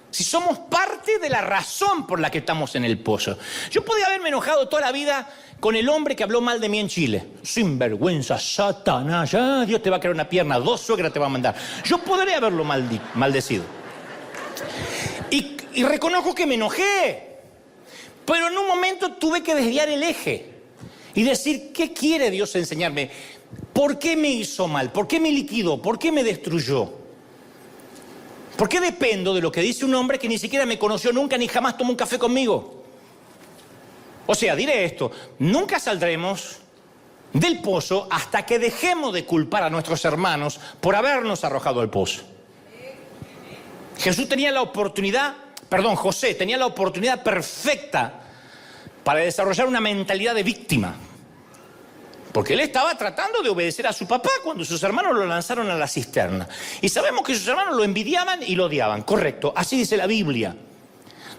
si somos parte de la razón por la que estamos en el pozo. Yo podía haberme enojado toda la vida con el hombre que habló mal de mí en Chile. Sinvergüenza, Satanás, ya Dios te va a crear una pierna, 2 suegras te va a mandar. Yo podría haberlo maldecido. Y reconozco que me enojé. Pero en un momento tuve que desviar el eje y decir, ¿qué quiere Dios enseñarme? ¿Por qué me hizo mal? ¿Por qué me liquidó? ¿Por qué me destruyó? ¿Por qué dependo de lo que dice un hombre que ni siquiera me conoció nunca ni jamás tomó un café conmigo? O sea, diré esto, nunca saldremos del pozo hasta que dejemos de culpar a nuestros hermanos por habernos arrojado al pozo. José tenía la oportunidad perfecta para desarrollar una mentalidad de víctima. Porque él estaba tratando de obedecer a su papá cuando sus hermanos lo lanzaron a la cisterna. Y sabemos que sus hermanos lo envidiaban y lo odiaban. Correcto, así dice la Biblia.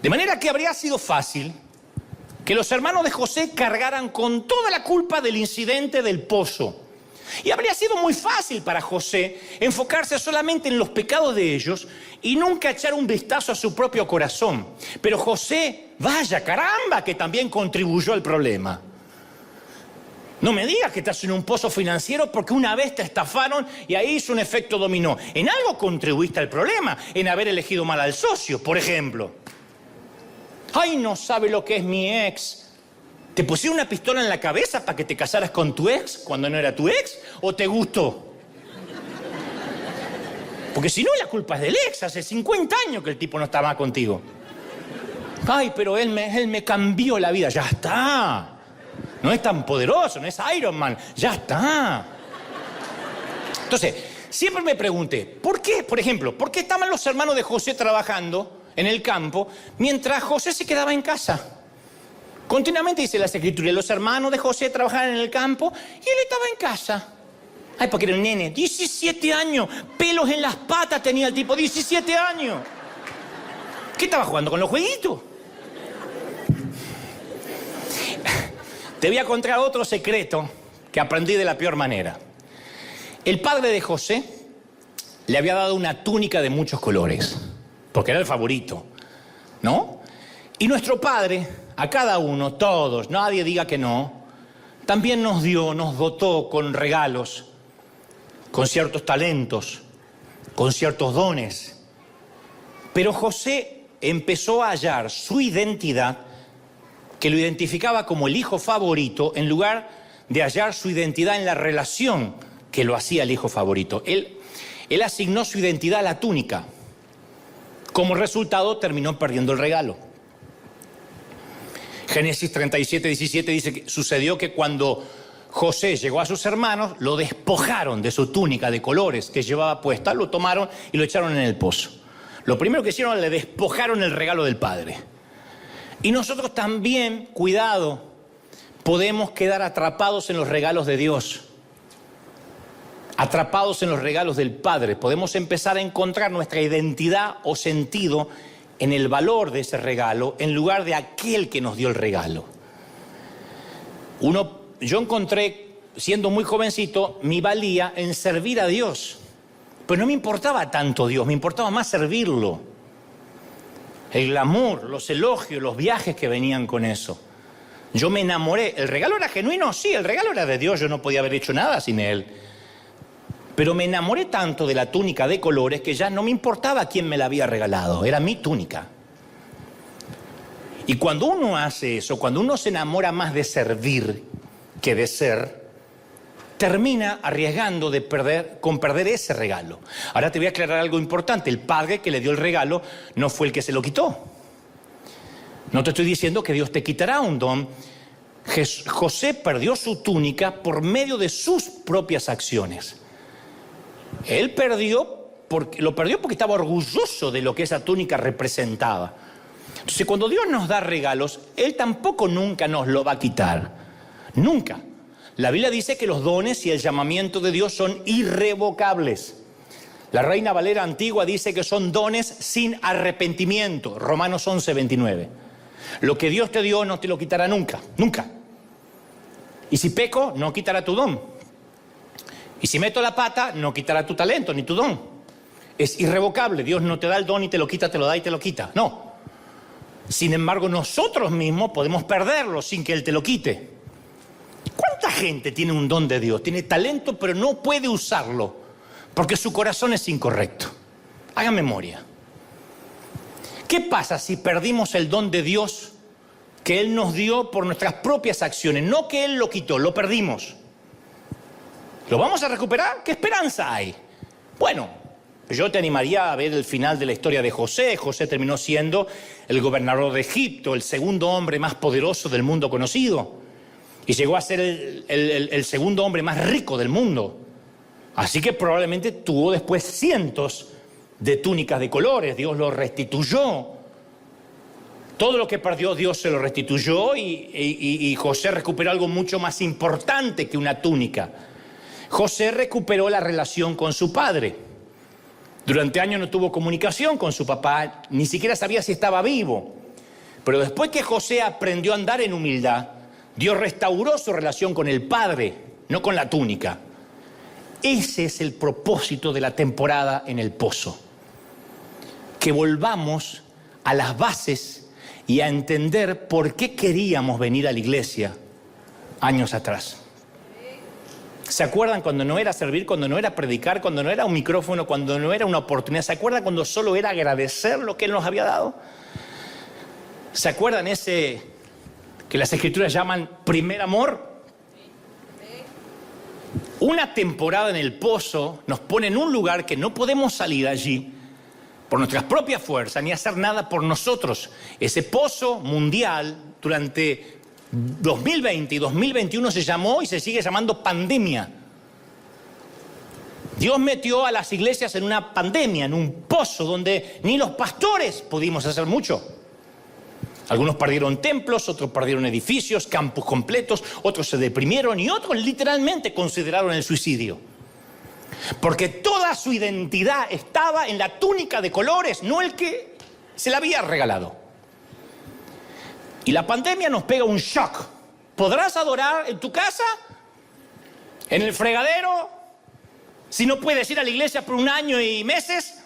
De manera que habría sido fácil que los hermanos de José cargaran con toda la culpa del incidente del pozo. Y habría sido muy fácil para José enfocarse solamente en los pecados de ellos y nunca echar un vistazo a su propio corazón. Pero José, vaya, caramba, que también contribuyó al problema. No me digas que estás en un pozo financiero porque una vez te estafaron y ahí hizo un efecto dominó. En algo contribuiste al problema, en haber elegido mal al socio, por ejemplo. Ay, no sabe lo que es mi ex. ¿Te pusieron una pistola en la cabeza para que te casaras con tu ex cuando no era tu ex? ¿O te gustó? Porque si no, la culpa es del ex. Hace 50 años que el tipo no está más contigo. Ay, pero él me cambió la vida. Ya está. No es tan poderoso, no es Iron Man. Ya está. Entonces, siempre me pregunté, ¿por qué, por ejemplo, por qué estaban los hermanos de José trabajando en el campo mientras José se quedaba en casa? Continuamente dice las escrituras, los hermanos de José trabajaban en el campo y él estaba en casa. Ay, porque era un nene, 17 años, pelos en las patas tenía el tipo, 17 años. ¿Qué estaba jugando con los jueguitos? Te voy a contar otro secreto que aprendí de la peor manera. El padre de José le había dado una túnica de muchos colores, porque era el favorito, ¿no? Y nuestro padre, a cada uno, todos, nadie diga que no, también nos dotó con regalos, con ciertos talentos, con ciertos dones. Pero José empezó a hallar su identidad, que lo identificaba como el hijo favorito, en lugar de hallar su identidad en la relación que lo hacía el hijo favorito. Él asignó su identidad a la túnica. Como resultado, terminó perdiendo el regalo. Génesis 37, 17 dice que sucedió que cuando José llegó a sus hermanos, lo despojaron de su túnica de colores que llevaba puesta, lo tomaron y lo echaron en el pozo. Lo primero que hicieron, le despojaron el regalo del padre. Y nosotros también, cuidado, podemos quedar atrapados en los regalos de Dios, atrapados en los regalos del Padre. Podemos empezar a encontrar nuestra identidad o sentido en el valor de ese regalo, en lugar de aquel que nos dio el regalo. Yo encontré, siendo muy jovencito, mi valía en servir a Dios. Pero no me importaba tanto Dios, me importaba más servirlo. El glamour, los elogios, los viajes que venían con eso. Yo me enamoré. ¿El regalo era genuino? Sí, el regalo era de Dios, yo no podía haber hecho nada sin él. Pero me enamoré tanto de la túnica de colores que ya no me importaba quién me la había regalado, era mi túnica. Y cuando uno hace eso, cuando uno se enamora más de servir que de ser, termina arriesgando con perder ese regalo. Ahora te voy a aclarar algo importante. El padre que le dio el regalo no fue el que se lo quitó. No te estoy diciendo que Dios te quitará un don. José perdió su túnica por medio de sus propias acciones. Él lo perdió porque estaba orgulloso de lo que esa túnica representaba. Entonces, cuando Dios nos da regalos, Él tampoco nunca nos lo va a quitar. Nunca. La Biblia dice que los dones y el llamamiento de Dios son irrevocables. La Reina Valera antigua dice que son dones sin arrepentimiento. Romanos 11, 29. Lo que Dios te dio no te lo quitará nunca. Nunca. Y si peco, no quitará tu don. Y si meto la pata, no quitará tu talento ni tu don. Es irrevocable. Dios no te da el don y te lo quita, te lo da y te lo quita. No. Sin embargo, nosotros mismos podemos perderlo sin que Él te lo quite. ¿Cuánta gente tiene un don de Dios? Tiene talento, pero no puede usarlo porque su corazón es incorrecto. Haga memoria. ¿Qué pasa si perdimos el don de Dios que Él nos dio por nuestras propias acciones? No que Él lo quitó, lo perdimos. ¿Lo vamos a recuperar? ¿Qué esperanza hay? Bueno, yo te animaría a ver el final de la historia de José. José terminó siendo el gobernador de Egipto, el segundo hombre más poderoso del mundo conocido. Y llegó a ser el segundo hombre más rico del mundo. Así que probablemente tuvo después cientos de túnicas de colores. Dios lo restituyó. Todo lo que perdió Dios se lo restituyó y José recuperó algo mucho más importante que una túnica. José recuperó la relación con su padre. Durante años no tuvo comunicación con su papá, ni siquiera sabía si estaba vivo. Pero después que José aprendió a andar en humildad, Dios restauró su relación con el Padre, no con la túnica. Ese es el propósito de la temporada en el pozo. Que volvamos a las bases y a entender por qué queríamos venir a la iglesia años atrás. ¿Se acuerdan cuando no era servir, cuando no era predicar, cuando no era un micrófono, cuando no era una oportunidad? ¿Se acuerdan cuando solo era agradecer lo que Él nos había dado? ¿Se acuerdan ese que las Escrituras llaman primer amor? Una temporada en el pozo nos pone en un lugar que no podemos salir allí por nuestras propias fuerzas ni hacer nada por nosotros. Ese pozo mundial durante 2020 y 2021 se llamó y se sigue llamando pandemia. Dios metió a las iglesias en una pandemia, en un pozo donde ni los pastores pudimos hacer mucho. Algunos perdieron templos, otros perdieron edificios, campus completos, otros se deprimieron y otros literalmente consideraron el suicidio. Porque toda su identidad estaba en la túnica de colores, no el que se la había regalado. Y la pandemia nos pega un shock. ¿Podrás adorar en tu casa? ¿En el fregadero? ¿Si no puedes ir a la iglesia por un año y meses?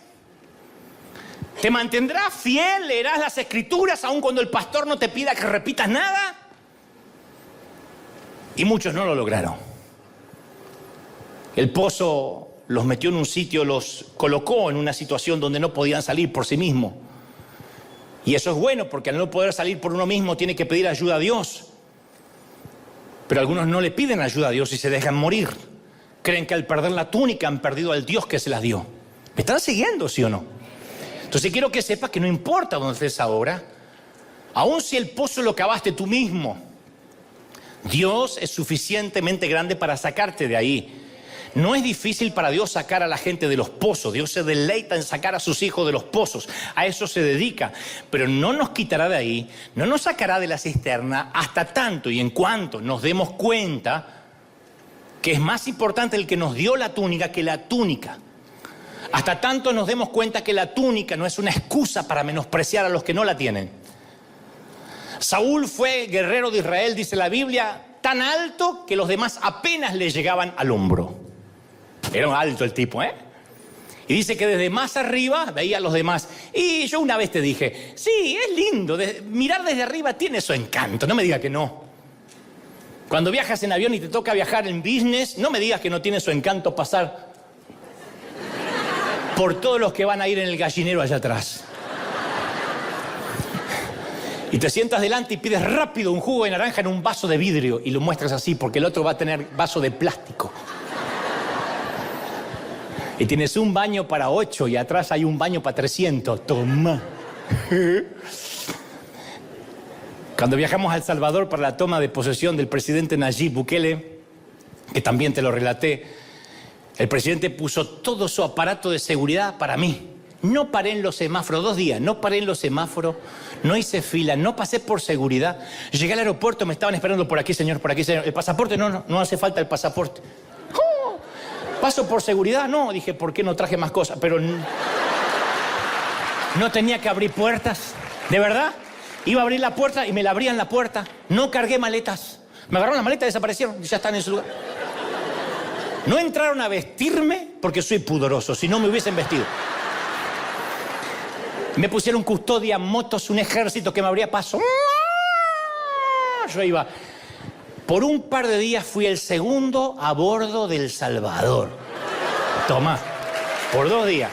¿Te mantendrás fiel? ¿Leerás las Escrituras aun cuando el pastor no te pida que repitas nada? Y muchos no lo lograron. El pozo los metió en un sitio, los colocó en una situación donde no podían salir por sí mismos. Y eso es bueno, porque al no poder salir por uno mismo tiene que pedir ayuda a Dios. Pero algunos no le piden ayuda a Dios y se dejan morir. Creen que al perder la túnica han perdido al Dios que se las dio. ¿Me están siguiendo, sí o no? Entonces quiero que sepas que no importa dónde estés ahora, aun si el pozo lo cavaste tú mismo, Dios es suficientemente grande para sacarte de ahí. No es difícil para Dios sacar a la gente de los pozos. Dios se deleita en sacar a sus hijos de los pozos. A eso se dedica. Pero no nos quitará de ahí, no nos sacará de la cisterna hasta tanto y en cuanto nos demos cuenta que es más importante el que nos dio la túnica que la túnica. Hasta tanto nos demos cuenta que la túnica no es una excusa para menospreciar a los que no la tienen. Saúl fue guerrero de Israel, dice la Biblia, tan alto que los demás apenas le llegaban al hombro. Era alto el tipo, ¿eh? Y dice que desde más arriba veía a los demás. Y yo una vez te dije, sí, es lindo, mirar desde arriba tiene su encanto, no me digas que no. Cuando viajas en avión y te toca viajar en business, no me digas que no tiene su encanto pasar por todos los que van a ir en el gallinero allá atrás. Y te sientas delante y pides rápido un jugo de naranja en un vaso de vidrio y lo muestras así porque el otro va a tener vaso de plástico. Y tienes un baño para 8 y atrás hay un baño para 300. Toma. Cuando viajamos a El Salvador para la toma de posesión del presidente Nayib Bukele, que también te lo relaté, el presidente puso todo su aparato de seguridad para mí. No paré en los semáforos, 2 días, no paré en los semáforos, no hice fila, no pasé por seguridad. Llegué al aeropuerto, me estaban esperando por aquí, señor, por aquí, señor. ¿El pasaporte? No hace falta el pasaporte. Oh, ¿paso por seguridad? No, dije, ¿por qué no traje más cosas? Pero no tenía que abrir puertas, ¿de verdad? Iba a abrir la puerta y me la abrían la puerta. No cargué maletas. Me agarraron la maleta y desaparecieron, y ya están en su lugar. No entraron a vestirme porque soy pudoroso, si no me hubiesen vestido. Me pusieron custodia, motos, un ejército que me abría paso. Yo iba. Por un par de días fui el segundo a bordo del Salvador. Toma, por 2 días.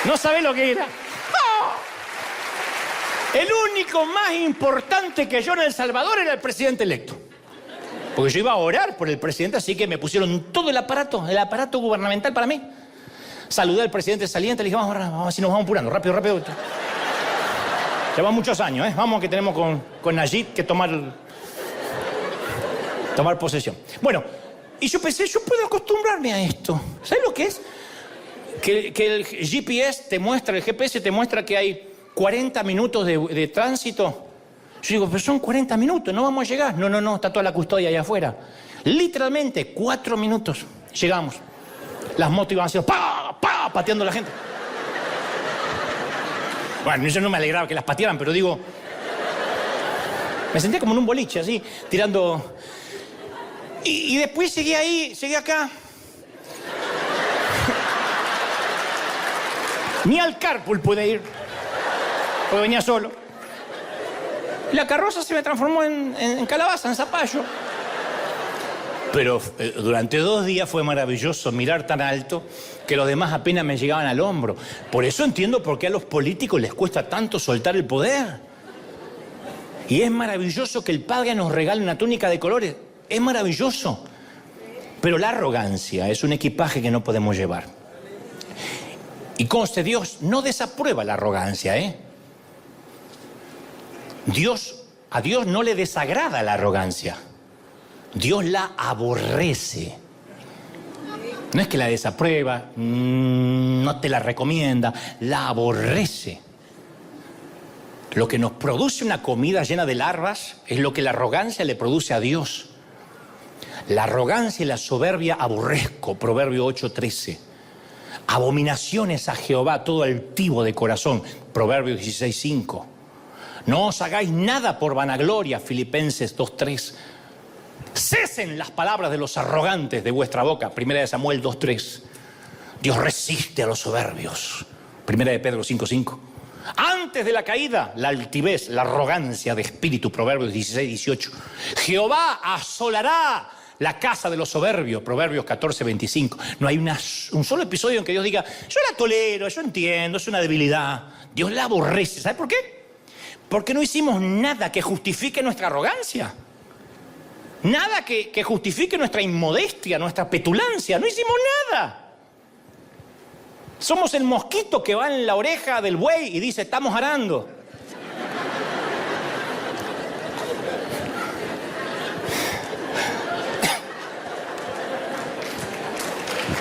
No sabés lo que era. El único más importante que yo en El Salvador era el presidente electo. Porque yo iba a orar por el presidente, así que me pusieron todo el aparato gubernamental para mí. Saludé al presidente saliente, le dije, vamos, así nos vamos apurando, rápido. Llevan muchos años, ¿eh? Vamos que tenemos con Nayib que tomar posesión. Bueno, y yo pensé, yo puedo acostumbrarme a esto. ¿Sabes lo que es? Que el GPS te muestra que hay 40 minutos de tránsito. Yo digo, pero son 40 minutos, no vamos a llegar. No, está toda la custodia allá afuera. Literalmente, 4 minutos, llegamos. Las motos iban haciendo pateando a la gente. Bueno, yo no me alegraba que las patearan, pero digo... Me sentía como en un boliche, así, tirando... Y después seguí ahí, seguí acá. Ni al carpool pude ir, porque venía solo. Y la carroza se me transformó en calabaza, en zapallo. Pero durante 2 días fue maravilloso mirar tan alto que los demás apenas me llegaban al hombro. Por eso entiendo por qué a los políticos les cuesta tanto soltar el poder. Y es maravilloso que el Padre nos regale una túnica de colores. Es maravilloso. Pero la arrogancia es un equipaje que no podemos llevar. Y conste, Dios no desaprueba la arrogancia, ¿eh? A Dios no le desagrada la arrogancia. Dios la aborrece. No es que la desaprueba, no te la recomienda, la aborrece. Lo que nos produce una comida llena de larvas es lo que la arrogancia le produce a Dios. La arrogancia y la soberbia aborrezco, Proverbio 8:13. Abominaciones a Jehová todo altivo de corazón, Proverbio 16:5. No os hagáis nada por vanagloria, Filipenses 2:3. Cesen las palabras de los arrogantes de vuestra boca, 1 Samuel 2:3. Dios resiste a los soberbios, 1 Pedro 5:5. Antes de la caída, la altivez, la arrogancia de espíritu, Proverbios 16:18. Jehová asolará la casa de los soberbios, Proverbios 14:25. No hay un solo episodio en que Dios diga, yo la tolero, yo entiendo, es una debilidad. Dios la aborrece. ¿Sabe por qué? Porque no hicimos nada que justifique nuestra arrogancia. Nada que justifique nuestra inmodestia, nuestra petulancia. No hicimos nada. Somos el mosquito que va en la oreja del buey y dice, estamos arando.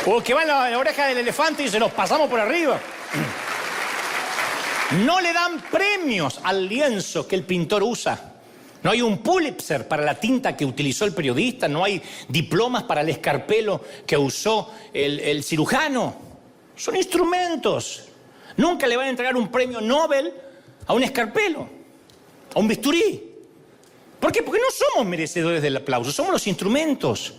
O que va en la oreja del elefante y se los pasamos por arriba. No le dan premios al lienzo que el pintor usa. No hay un Pulitzer para la tinta que utilizó el periodista. No hay diplomas para el escarpelo que usó el cirujano. Son instrumentos. Nunca le van a entregar un premio Nobel a un escarpelo, a un bisturí. ¿Por qué? Porque no somos merecedores del aplauso, somos los instrumentos.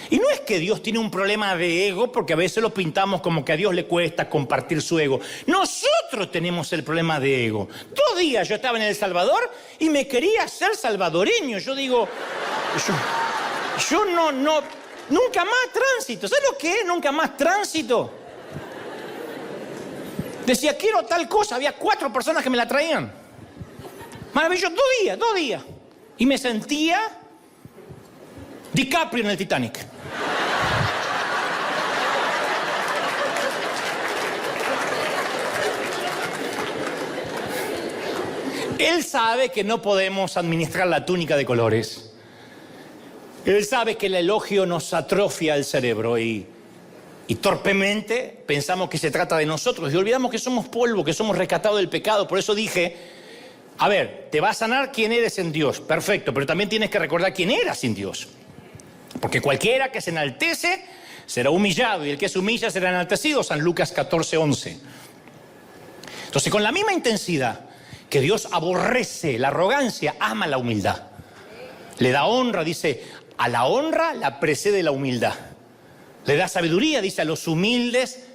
Y no es que Dios tiene un problema de ego, porque a veces lo pintamos como que a Dios le cuesta compartir su ego. Nosotros tenemos el problema de ego. 2 días yo estaba en El Salvador y me quería ser salvadoreño. Yo digo, yo no, nunca más tránsito. ¿Sabes lo que es nunca más tránsito? Decía, quiero tal cosa. Había 4 personas que me la traían. Maravilloso, 2 días. Y me sentía DiCaprio en el Titanic. Él sabe que no podemos administrar la túnica de colores. Él sabe que el elogio nos atrofia el cerebro y torpemente pensamos que se trata de nosotros y olvidamos que somos polvo, que somos rescatados del pecado. Por eso dije, a ver, te va a sanar quién eres en Dios, perfecto, pero también tienes que recordar quién eras sin Dios. Porque cualquiera que se enaltece será humillado y el que se humilla será enaltecido, San Lucas 14:11. Entonces, con la misma intensidad que Dios aborrece la arrogancia, ama la humildad. Le da honra, dice, a la honra la precede la humildad. Le da sabiduría, dice, a los humildes,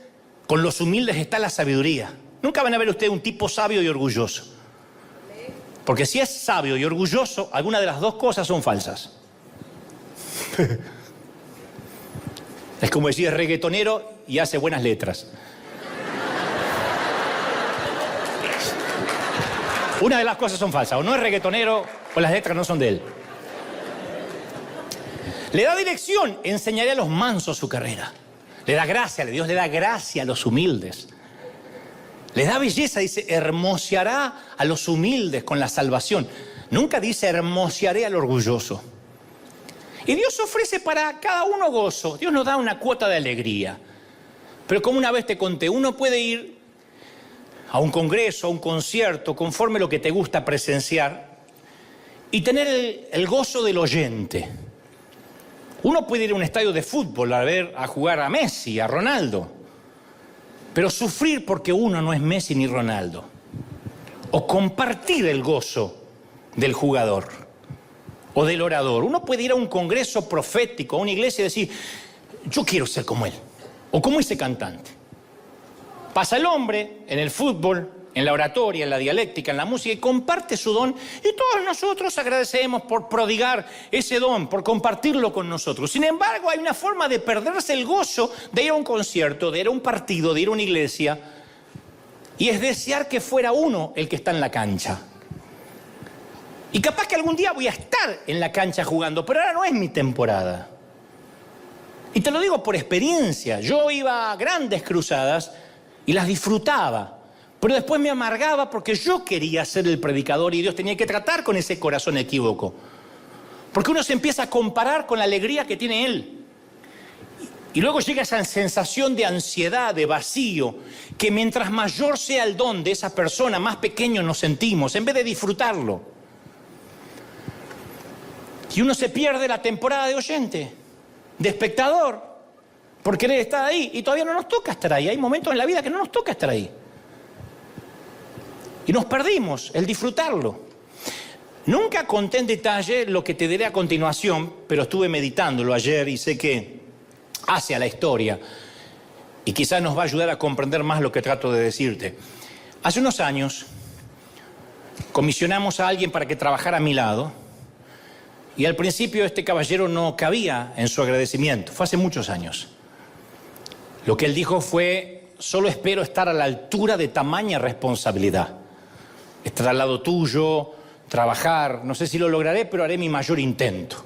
con los humildes está la sabiduría. Nunca van a ver ustedes un tipo sabio y orgulloso. Porque si es sabio y orgulloso, alguna de las dos cosas son falsas. Es como decir, es reggaetonero y hace buenas letras. Una de las cosas son falsas, o no es reggaetonero o las letras no son de él. Le da dirección, enseñaré a los mansos su carrera. Le da gracia, Dios le da gracia a los humildes. Le da belleza, dice, hermoseará a los humildes con la salvación. Nunca dice hermosearé al orgulloso. Y Dios ofrece para cada uno gozo. Dios nos da una cuota de alegría. Pero como una vez te conté, uno puede ir a un congreso, a un concierto, conforme lo que te gusta presenciar, y tener el gozo del oyente. Uno puede ir a un estadio de fútbol a jugar a Messi, a Ronaldo, pero sufrir porque uno no es Messi ni Ronaldo. o compartir el gozo del jugador o del orador. Uno puede ir a un congreso profético, a una iglesia y decir, yo quiero ser como él, o como ese cantante. Pasa el hombre en el fútbol, en la oratoria, en la dialéctica, en la música, y comparte su don, y todos nosotros agradecemos por prodigar ese don, por compartirlo con nosotros. Sin embargo, hay una forma de perderse el gozo de ir a un concierto, de ir a un partido, de ir a una iglesia, y es desear que fuera uno el que está en la cancha. Y capaz que algún día voy a estar en la cancha jugando, pero ahora no es mi temporada. Y te lo digo por experiencia. Yo iba a grandes cruzadas y las disfrutaba, pero después me amargaba porque yo quería ser el predicador y Dios tenía que tratar con ese corazón equívoco. Porque uno se empieza a comparar con la alegría que tiene Él. Y luego llega esa sensación de ansiedad, de vacío, que mientras mayor sea el don de esa persona, más pequeño nos sentimos, en vez de disfrutarlo. Y uno se pierde la temporada de oyente, de espectador, por querer estar ahí. Y todavía no nos toca estar ahí. Hay momentos en la vida que no nos toca estar ahí. Y nos perdimos el disfrutarlo. Nunca conté en detalle lo que te diré a continuación, pero estuve meditándolo ayer y sé que hace a la historia y quizás nos va a ayudar a comprender más lo que trato de decirte. Hace unos años comisionamos a alguien para que trabajara a mi lado y al principio este caballero no cabía en su agradecimiento. Fue hace muchos años. Lo que él dijo fue: solo espero estar a la altura de tamaña responsabilidad. Estar al lado tuyo, trabajar, no sé si lo lograré, pero haré mi mayor intento.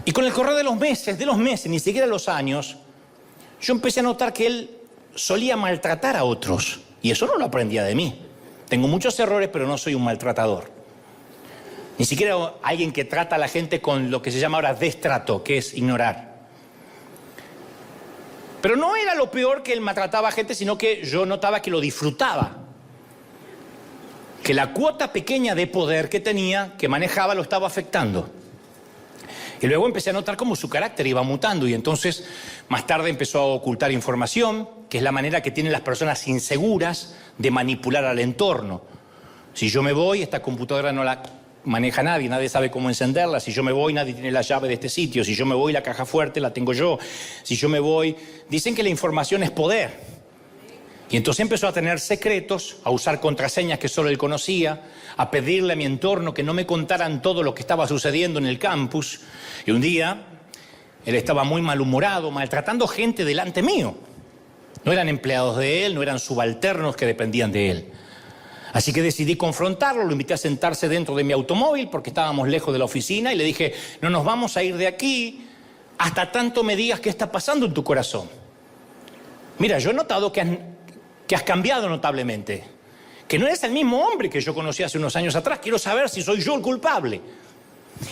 Y con el correr de los meses, ni siquiera los años, yo empecé a notar que él solía maltratar a otros. Y eso no lo aprendía de mí. Tengo muchos errores, pero no soy un maltratador. Ni siquiera alguien que trata a la gente con lo que se llama ahora destrato, que es ignorar. Pero no era lo peor que él maltrataba a gente, sino que yo notaba que lo disfrutaba. Que la cuota pequeña de poder que tenía, que manejaba, lo estaba afectando. Y luego empecé a notar cómo su carácter iba mutando y entonces más tarde empezó a ocultar información, que es la manera que tienen las personas inseguras de manipular al entorno. Si yo me voy, esta computadora no la maneja nadie, nadie sabe cómo encenderla. Si yo me voy, nadie tiene la llave de este sitio. Si yo me voy, la caja fuerte la tengo yo. Si yo me voy, dicen que la información es poder. Y entonces empezó a tener secretos, a usar contraseñas que solo él conocía, a pedirle a mi entorno que no me contaran todo lo que estaba sucediendo en el campus. Y un día, él estaba muy malhumorado, maltratando gente delante mío. No eran empleados de él, no eran subalternos que dependían de él. Así que decidí confrontarlo, lo invité a sentarse dentro de mi automóvil porque estábamos lejos de la oficina y le dije: no nos vamos a ir de aquí hasta tanto me digas qué está pasando en tu corazón. Mira, yo he notado que has cambiado notablemente, que no eres el mismo hombre que yo conocí hace unos años atrás. Quiero saber si soy yo el culpable.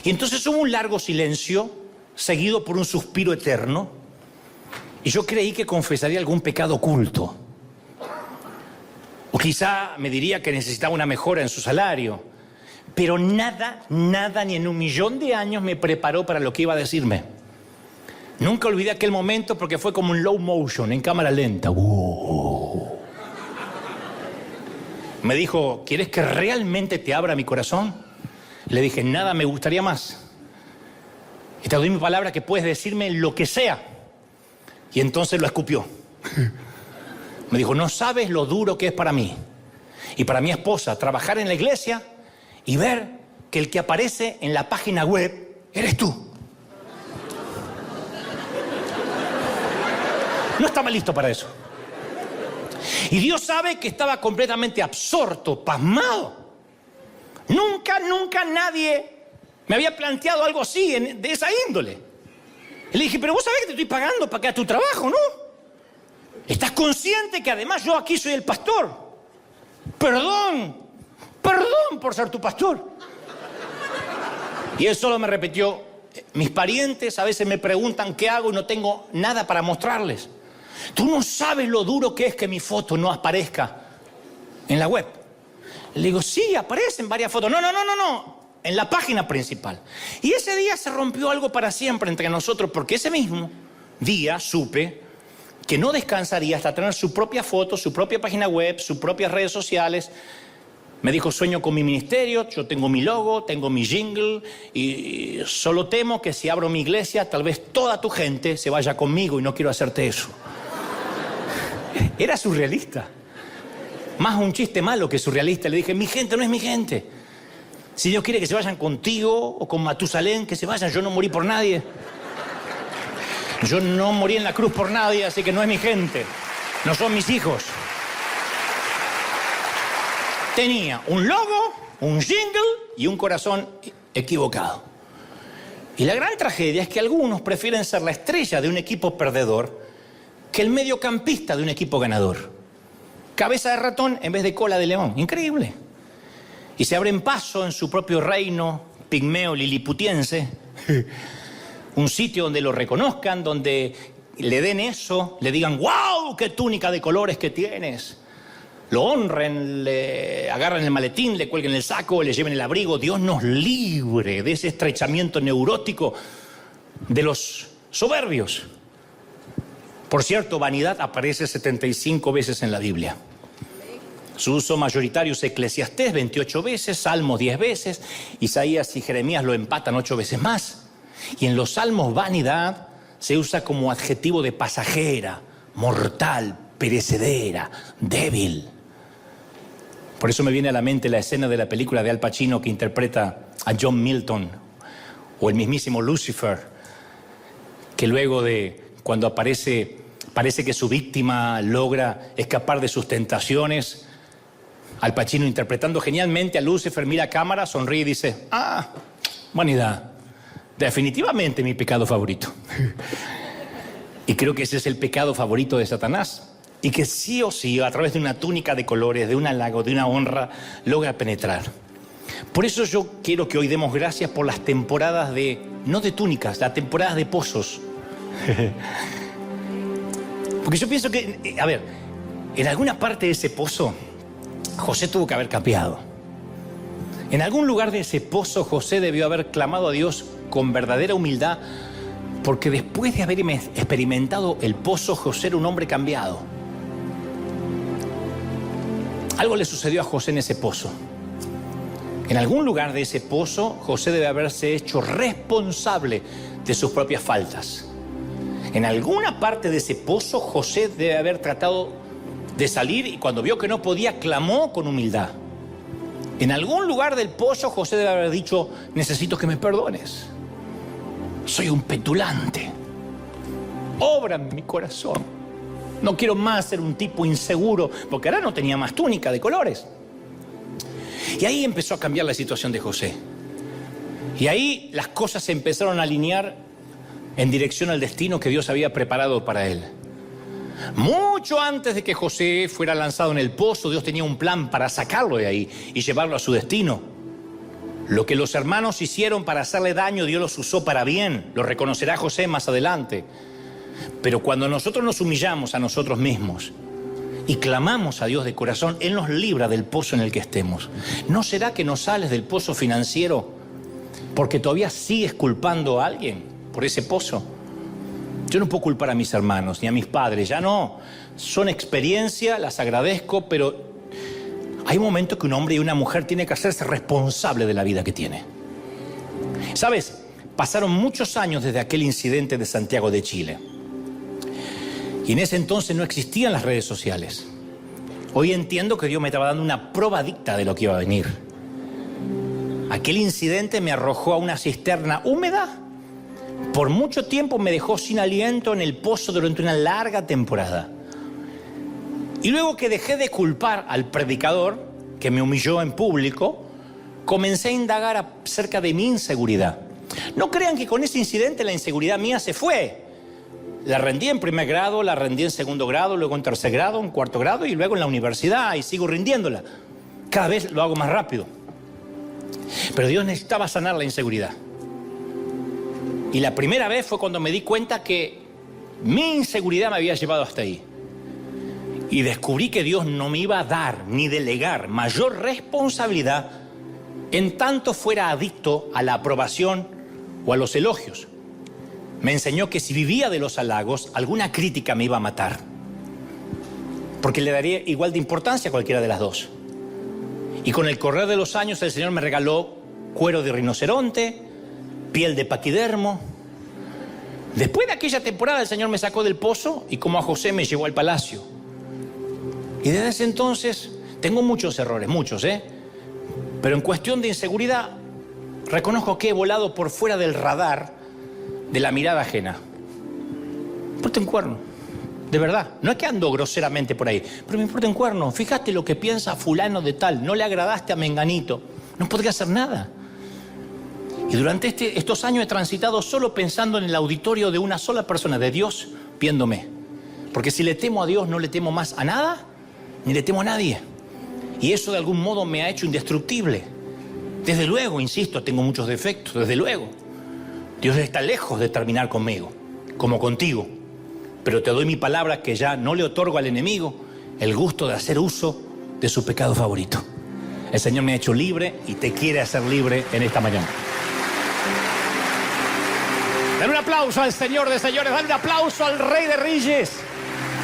Y entonces hubo un largo silencio, seguido por un suspiro eterno, y yo creí que confesaría algún pecado oculto. O quizá me diría que necesitaba una mejora en su salario. Pero nada, ni en 1.000.000 de años me preparó para lo que iba a decirme. Nunca olvidé aquel momento porque fue como un low motion, en cámara lenta. Me dijo: ¿quieres que realmente te abra mi corazón? Le dije: nada me gustaría más. Y te doy mi palabra que puedes decirme lo que sea. Y entonces lo escupió. Me dijo: no sabes lo duro que es para mí y para mi esposa trabajar en la iglesia y ver que el que aparece en la página web eres tú. No estaba listo para eso. Y Dios sabe que estaba completamente absorto, pasmado. Nunca nadie me había planteado algo así, de esa índole. Y le dije: pero vos sabés que te estoy pagando para que hagas tu trabajo, ¿no? ¿Estás consciente que además yo aquí soy el pastor? Perdón por ser tu pastor. Y él solo me repitió: mis parientes a veces me preguntan qué hago y no tengo nada para mostrarles. Tú no sabes lo duro que es que mi foto no aparezca en la web. Le digo: sí, aparecen varias fotos. No, en la página principal. Y ese día se rompió algo para siempre entre nosotros, porque ese mismo día supe que no descansaría hasta tener su propia foto, su propia página web, sus propias redes sociales. Me dijo, sueño con mi ministerio, yo tengo mi logo, tengo mi jingle y solo temo que si abro mi iglesia, tal vez toda tu gente se vaya conmigo y no quiero hacerte eso. Era surrealista. Más un chiste malo que surrealista. Le dije, mi gente no es mi gente. Si Dios quiere que se vayan contigo o con Matusalén, que se vayan. Yo no morí por nadie. Yo no morí en la cruz por nadie, así que no es mi gente. No son mis hijos. Tenía un logo, un jingle y un corazón equivocado. Y la gran tragedia es que algunos prefieren ser la estrella de un equipo perdedor que el mediocampista de un equipo ganador. Cabeza de ratón en vez de cola de león. Increíble. Y se abren paso en su propio reino pigmeo liliputiense. Un sitio donde lo reconozcan, donde le den eso, le digan, ¡wow! ¡Qué túnica de colores que tienes! Lo honren, le agarran el maletín, le cuelguen el saco, le lleven el abrigo. Dios nos libre de ese estrechamiento neurótico de los soberbios. Por cierto, vanidad aparece 75 veces en la Biblia. Su uso mayoritario es Eclesiastés 28 veces, Salmos 10 veces, Isaías y Jeremías lo empatan 8 veces más. Y en los Salmos vanidad se usa como adjetivo de pasajera, mortal, perecedera, débil. Por eso me viene a la mente la escena de la película de Al Pacino que interpreta a John Milton, o el mismísimo Lucifer, que luego de cuando parece que su víctima logra escapar de sus tentaciones, Al Pacino interpretando genialmente a Lucifer mira a cámara, sonríe y dice, vanidad, definitivamente mi pecado favorito. Y creo que ese es el pecado favorito de Satanás. Y que sí o sí, a través de una túnica de colores, de un halago, de una honra, logra penetrar. Por eso yo quiero que hoy demos gracias por las temporadas no de túnicas, las temporadas de pozos. Porque yo pienso que, en alguna parte de ese pozo, José tuvo que haber cambiado. En algún lugar de ese pozo, José debió haber clamado a Dios con verdadera humildad, porque después de haber experimentado el pozo, José era un hombre cambiado. Algo le sucedió a José en ese pozo. En algún lugar de ese pozo, José debe haberse hecho responsable de sus propias faltas. En alguna parte de ese pozo, José debe haber tratado de salir y cuando vio que no podía, clamó con humildad. En algún lugar del pozo, José debe haber dicho, necesito que me perdones. Soy un petulante. Obra en mi corazón. No quiero más ser un tipo inseguro, porque ahora no tenía más túnica de colores. Y ahí empezó a cambiar la situación de José. Y ahí las cosas se empezaron a alinear en dirección al destino que Dios había preparado para él. Mucho antes de que José fuera lanzado en el pozo, Dios tenía un plan para sacarlo de ahí y llevarlo a su destino. Lo que los hermanos hicieron para hacerle daño, Dios los usó para bien. Lo reconocerá José más adelante. Pero cuando nosotros nos humillamos a nosotros mismos y clamamos a Dios de corazón, Él nos libra del pozo en el que estemos. ¿No será que no sales del pozo financiero porque todavía sigues culpando a alguien por ese pozo? Yo no puedo culpar a mis hermanos ni a mis padres, ya no. Son experiencias, las agradezco, pero hay un momento que un hombre y una mujer tienen que hacerse responsable de la vida que tiene. ¿Sabes? Pasaron muchos años desde aquel incidente de Santiago de Chile. Y en ese entonces no existían las redes sociales. Hoy entiendo que Dios me estaba dando una probadita de lo que iba a venir. Aquel incidente me arrojó a una cisterna húmeda. Por mucho tiempo me dejó sin aliento en el pozo durante una larga temporada. Y luego que dejé de culpar al predicador, que me humilló en público, comencé a indagar acerca de mi inseguridad. No crean que con ese incidente la inseguridad mía se fue. La rendí en primer grado, la rendí en segundo grado, luego en tercer grado, en cuarto grado y luego en la universidad y sigo rindiéndola. Cada vez lo hago más rápido. Pero Dios necesitaba sanar la inseguridad. Y la primera vez fue cuando me di cuenta que mi inseguridad me había llevado hasta ahí. Y descubrí que Dios no me iba a dar ni delegar mayor responsabilidad en tanto fuera adicto a la aprobación o a los elogios. Me enseñó que si vivía de los halagos, alguna crítica me iba a matar. Porque le daría igual de importancia a cualquiera de las dos. Y con el correr de los años el Señor me regaló cuero de rinoceronte, piel de paquidermo. Después de aquella temporada el Señor me sacó del pozo y como a José me llevó al palacio. Y desde ese entonces tengo muchos errores, muchos, pero en cuestión de inseguridad reconozco que he volado por fuera del radar de la mirada ajena. Me importa un cuerno, de verdad. No es que ando groseramente por ahí, pero me importa un cuerno. Fíjate lo que piensa fulano de tal. No le agradaste a menganito. No podría hacer nada. Y durante estos años he transitado solo pensando en el auditorio de una sola persona, de Dios, viéndome. Porque si le temo a Dios, no le temo más a nada, ni le temo a nadie. Y eso de algún modo me ha hecho indestructible. Desde luego, insisto, tengo muchos defectos, desde luego. Dios está lejos de terminar conmigo, como contigo. Pero te doy mi palabra que ya no le otorgo al enemigo el gusto de hacer uso de su pecado favorito. El Señor me ha hecho libre y te quiere hacer libre en esta mañana. Dale un aplauso al Señor de señores, dale un aplauso al Rey de Reyes.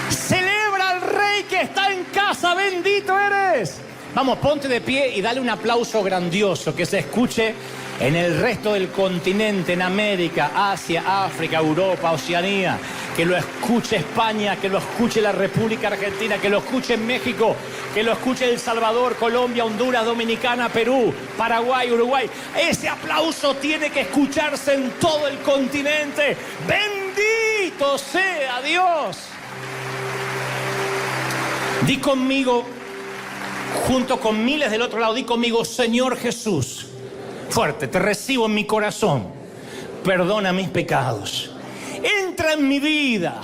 Celebra al Rey que está en casa, bendito eres. Vamos, ponte de pie y dale un aplauso grandioso que se escuche en el resto del continente, en América, Asia, África, Europa, Oceanía. Que lo escuche España, que lo escuche la República Argentina, que lo escuche México, que lo escuche El Salvador, Colombia, Honduras, Dominicana, Perú, Paraguay, Uruguay. Ese aplauso tiene que escucharse en todo el continente. ¡Bendito sea Dios! Di conmigo, junto con miles del otro lado, di conmigo, Señor Jesús, fuerte, te recibo en mi corazón, perdona mis pecados. Entra en mi vida,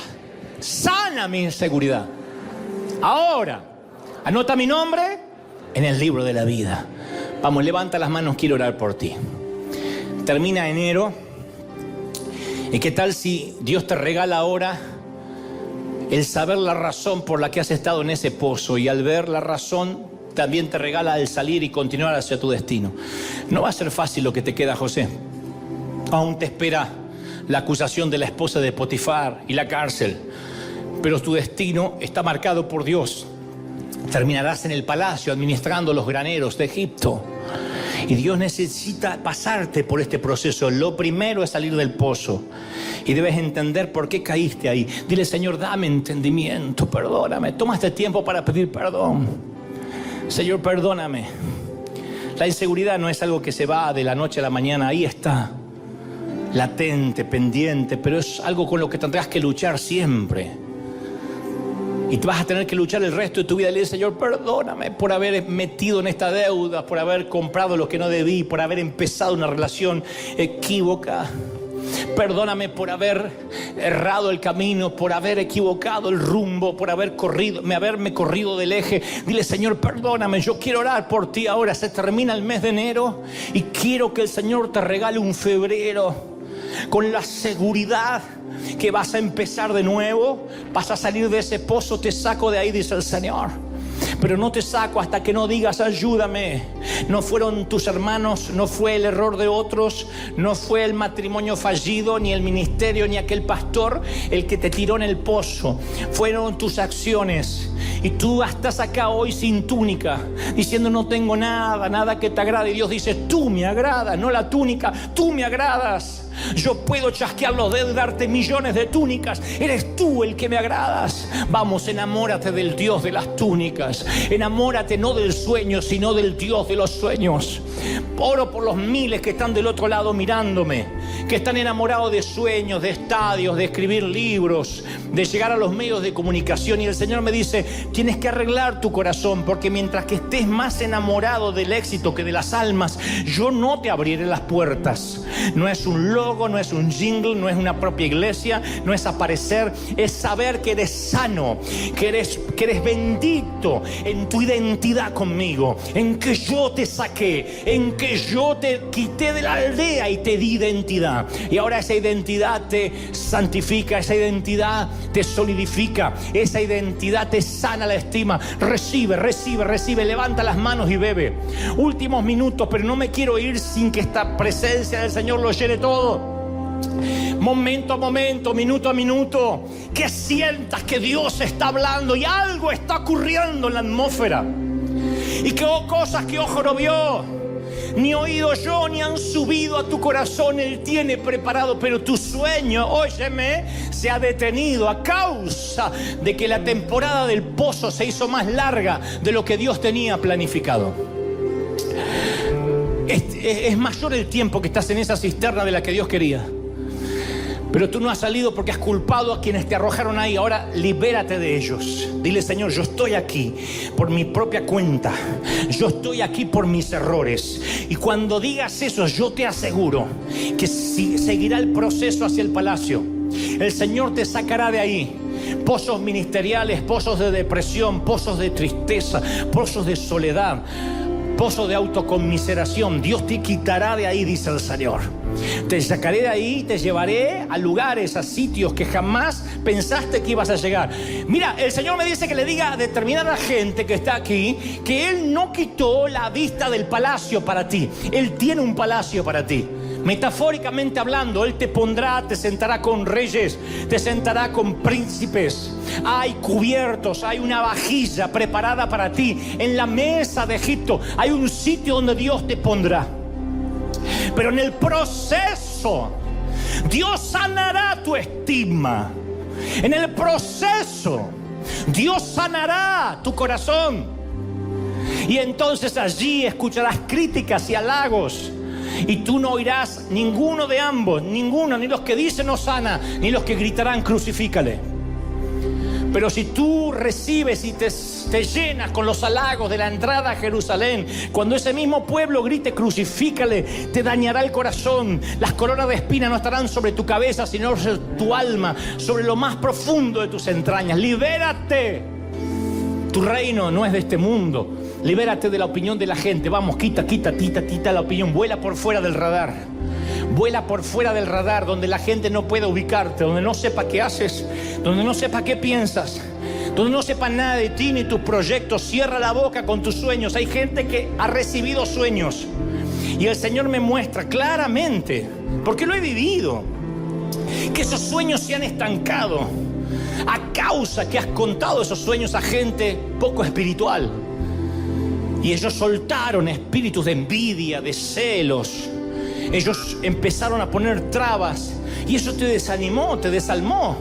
sana mi inseguridad. Ahora, anota mi nombre en el libro de la vida. Vamos, levanta las manos, quiero orar por ti. Termina enero. ¿Y qué tal si Dios te regala ahora el saber la razón por la que has estado en ese pozo? Y al ver la razón, también te regala el salir y continuar hacia tu destino. No va a ser fácil lo que te queda, José. Aún te espera la acusación de la esposa de Potifar y la cárcel. Pero tu destino está marcado por Dios. Terminarás en el palacio administrando los graneros de Egipto. Y Dios necesita pasarte por este proceso. Lo primero es salir del pozo. Y debes entender por qué caíste ahí. Dile, Señor, dame entendimiento, perdóname. Toma este tiempo para pedir perdón. Señor, perdóname. La inseguridad no es algo que se va de la noche a la mañana. Ahí está, latente, pendiente, pero es algo con lo que tendrás que luchar siempre. Y te vas a tener que luchar el resto de tu vida. Le dices, Señor, perdóname por haber metido en esta deuda, por haber comprado lo que no debí, por haber empezado una relación equívoca. Perdóname por haber errado el camino, por haber equivocado el rumbo, por haberme corrido del eje. Dile, Señor, perdóname, yo quiero orar por ti ahora. Se termina el mes de enero y quiero que el Señor te regale un febrero con la seguridad que vas a empezar de nuevo, vas a salir de ese pozo, te saco de ahí, dice el Señor. Pero no te saco hasta que no digas, ayúdame. No fueron tus hermanos, no fue el error de otros, no fue el matrimonio fallido, ni el ministerio, ni aquel pastor el que te tiró en el pozo. Fueron tus acciones. Y tú estás acá hoy sin túnica, diciendo, no tengo nada que te agrade. Y Dios dice, tú me agradas, no la túnica, tú me agradas. Yo puedo chasquear los dedos y darte millones de túnicas. Eres tú el que me agradas. Vamos, enamórate del Dios de las túnicas. Enamórate no del sueño, sino del Dios de los sueños. Oro por los miles que están del otro lado mirándome, que están enamorados de sueños, de estadios, de escribir libros, de llegar a los medios de comunicación. Y el Señor me dice, tienes que arreglar tu corazón, porque mientras que estés más enamorado del éxito que de las almas, yo no te abriré las puertas. No es un logo, no es un jingle, no es una propia iglesia, no es aparecer, es saber que eres sano, que eres bendito en tu identidad conmigo, en que yo te saqué, en que yo te quité de la aldea y te di identidad. Y ahora esa identidad te santifica, esa identidad te solidifica, esa identidad te sana la estima. Recibe, levanta las manos y bebe. Últimos minutos, pero no me quiero ir sin que esta presencia del Señor lo llene todo. Momento a momento, minuto a minuto, que sientas que Dios está hablando y algo está ocurriendo en la atmósfera. Y que cosas que ojo no vio, ni oído yo, ni han subido a tu corazón, Él tiene preparado. Pero tu sueño, óyeme, se ha detenido a causa de que la temporada del pozo se hizo más larga de lo que Dios tenía planificado. Es mayor el tiempo que estás en esa cisterna de la que Dios quería. Pero tú no has salido porque has culpado a quienes te arrojaron ahí. Ahora libérate de ellos. Dile: Señor, yo estoy aquí por mi propia cuenta. Yo estoy aquí por mis errores. Y cuando digas eso, yo te aseguro que seguirá el proceso hacia el palacio. El Señor te sacará de ahí. Pozos ministeriales, pozos de depresión, pozos de tristeza, pozos de soledad, pozo de autoconmiseración. Dios te quitará de ahí, dice el Señor. Te sacaré de ahí, te llevaré a lugares, a sitios que jamás pensaste que ibas a llegar. Mira, el Señor me dice que le diga a determinada gente que está aquí que Él no quitó la vista del palacio para ti. Él tiene un palacio para ti. Metafóricamente hablando, Él te pondrá, te sentará con reyes, te sentará con príncipes. Hay cubiertos, hay una vajilla preparada para ti. En la mesa de Egipto hay un sitio donde Dios te pondrá. Pero en el proceso, Dios sanará tu estima. En el proceso, Dios sanará tu corazón. Y entonces allí escucharás críticas y halagos. Y tú no oirás ninguno de ambos, ninguno, ni los que dicen Hosana, ni los que gritarán crucifícale. Pero si tú recibes y te llenas con los halagos de la entrada a Jerusalén, cuando ese mismo pueblo grite crucifícale, te dañará el corazón. Las coronas de espina no estarán sobre tu cabeza, sino sobre tu alma, sobre lo más profundo de tus entrañas. Libérate. Tu reino no es de este mundo. Libérate de la opinión de la gente. Vamos, quita la opinión. Vuela por fuera del radar. Vuela por fuera del radar, donde la gente no pueda ubicarte, donde no sepa qué haces, donde no sepa qué piensas, donde no sepa nada de ti ni tus proyectos. Cierra la boca con tus sueños. Hay gente que ha recibido sueños y el Señor me muestra claramente, porque lo he vivido, que esos sueños se han estancado a causa que has contado esos sueños a gente poco espiritual. Y ellos soltaron espíritus de envidia, de celos. Ellos empezaron a poner trabas y eso te desanimó, te desalmó,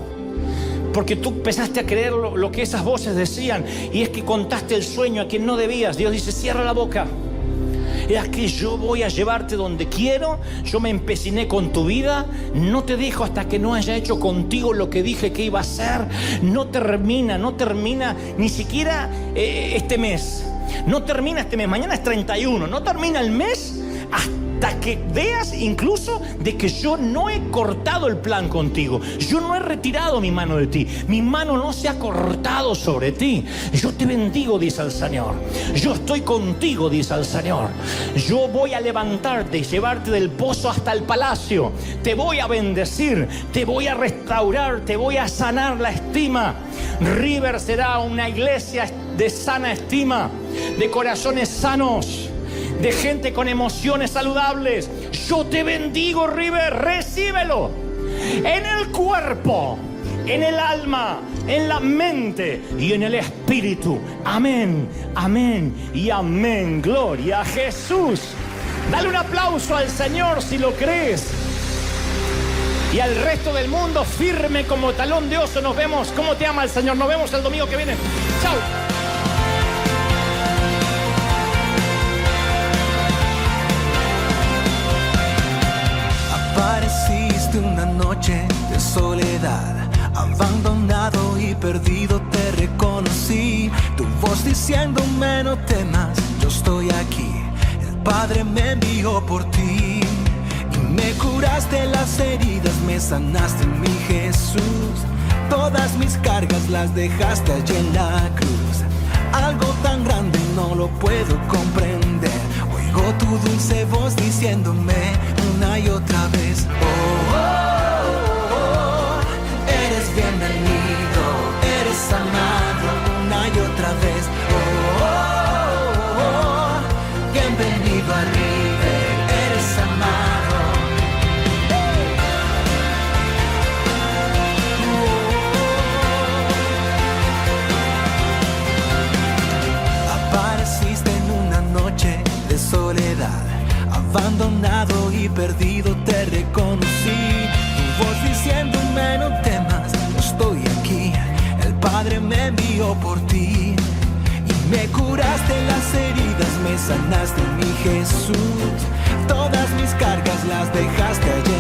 porque tú empezaste a creer lo que esas voces decían, y es que contaste el sueño a quien no debías. Dios dice: cierra la boca. Es que yo voy a llevarte donde quiero. Yo me empeciné con tu vida. No te dejo hasta que no haya hecho contigo lo que dije que iba a hacer. No termina ni siquiera este mes. No termina este mes. Mañana es 31. No termina el mes hasta que veas incluso de que yo no he cortado el plan contigo. Yo no he retirado mi mano de ti. Mi mano no se ha cortado sobre ti. Yo te bendigo, dice el Señor. Yo estoy contigo, dice el Señor. Yo voy a levantarte y llevarte del pozo hasta el palacio. Te voy a bendecir, te voy a restaurar, te voy a sanar la estima. River será una iglesia de sana estima, de corazones sanos, de gente con emociones saludables. Yo te bendigo, River, recíbelo en el cuerpo, en el alma, en la mente y en el espíritu. Amén, amén y amén. Gloria a Jesús. Dale un aplauso al Señor si lo crees. Y al resto del mundo, firme como talón de oso. Nos vemos. ¿Cómo te ama el Señor? Nos vemos el domingo que viene. Chao. Apareciste una noche de soledad, abandonado y perdido te reconocí. Tu voz diciéndome: no temas, yo estoy aquí. El Padre me envió por ti. Y me curaste las heridas, me sanaste, mi Jesús. Todas mis cargas las dejaste allí en la cruz. Algo tan grande no lo puedo comprender. Oigo tu dulce voz diciéndome una y otra vez: oh, oh, oh, oh, eres bienvenido, eres amado. Una y otra vez: oh, oh, oh, oh, bienvenido a River, eres amado. Apareciste en voz diciéndome no temas, yo estoy aquí. El Padre me envió por ti y me curaste las heridas, me sanaste, mi Jesús. Todas mis cargas las dejaste ayer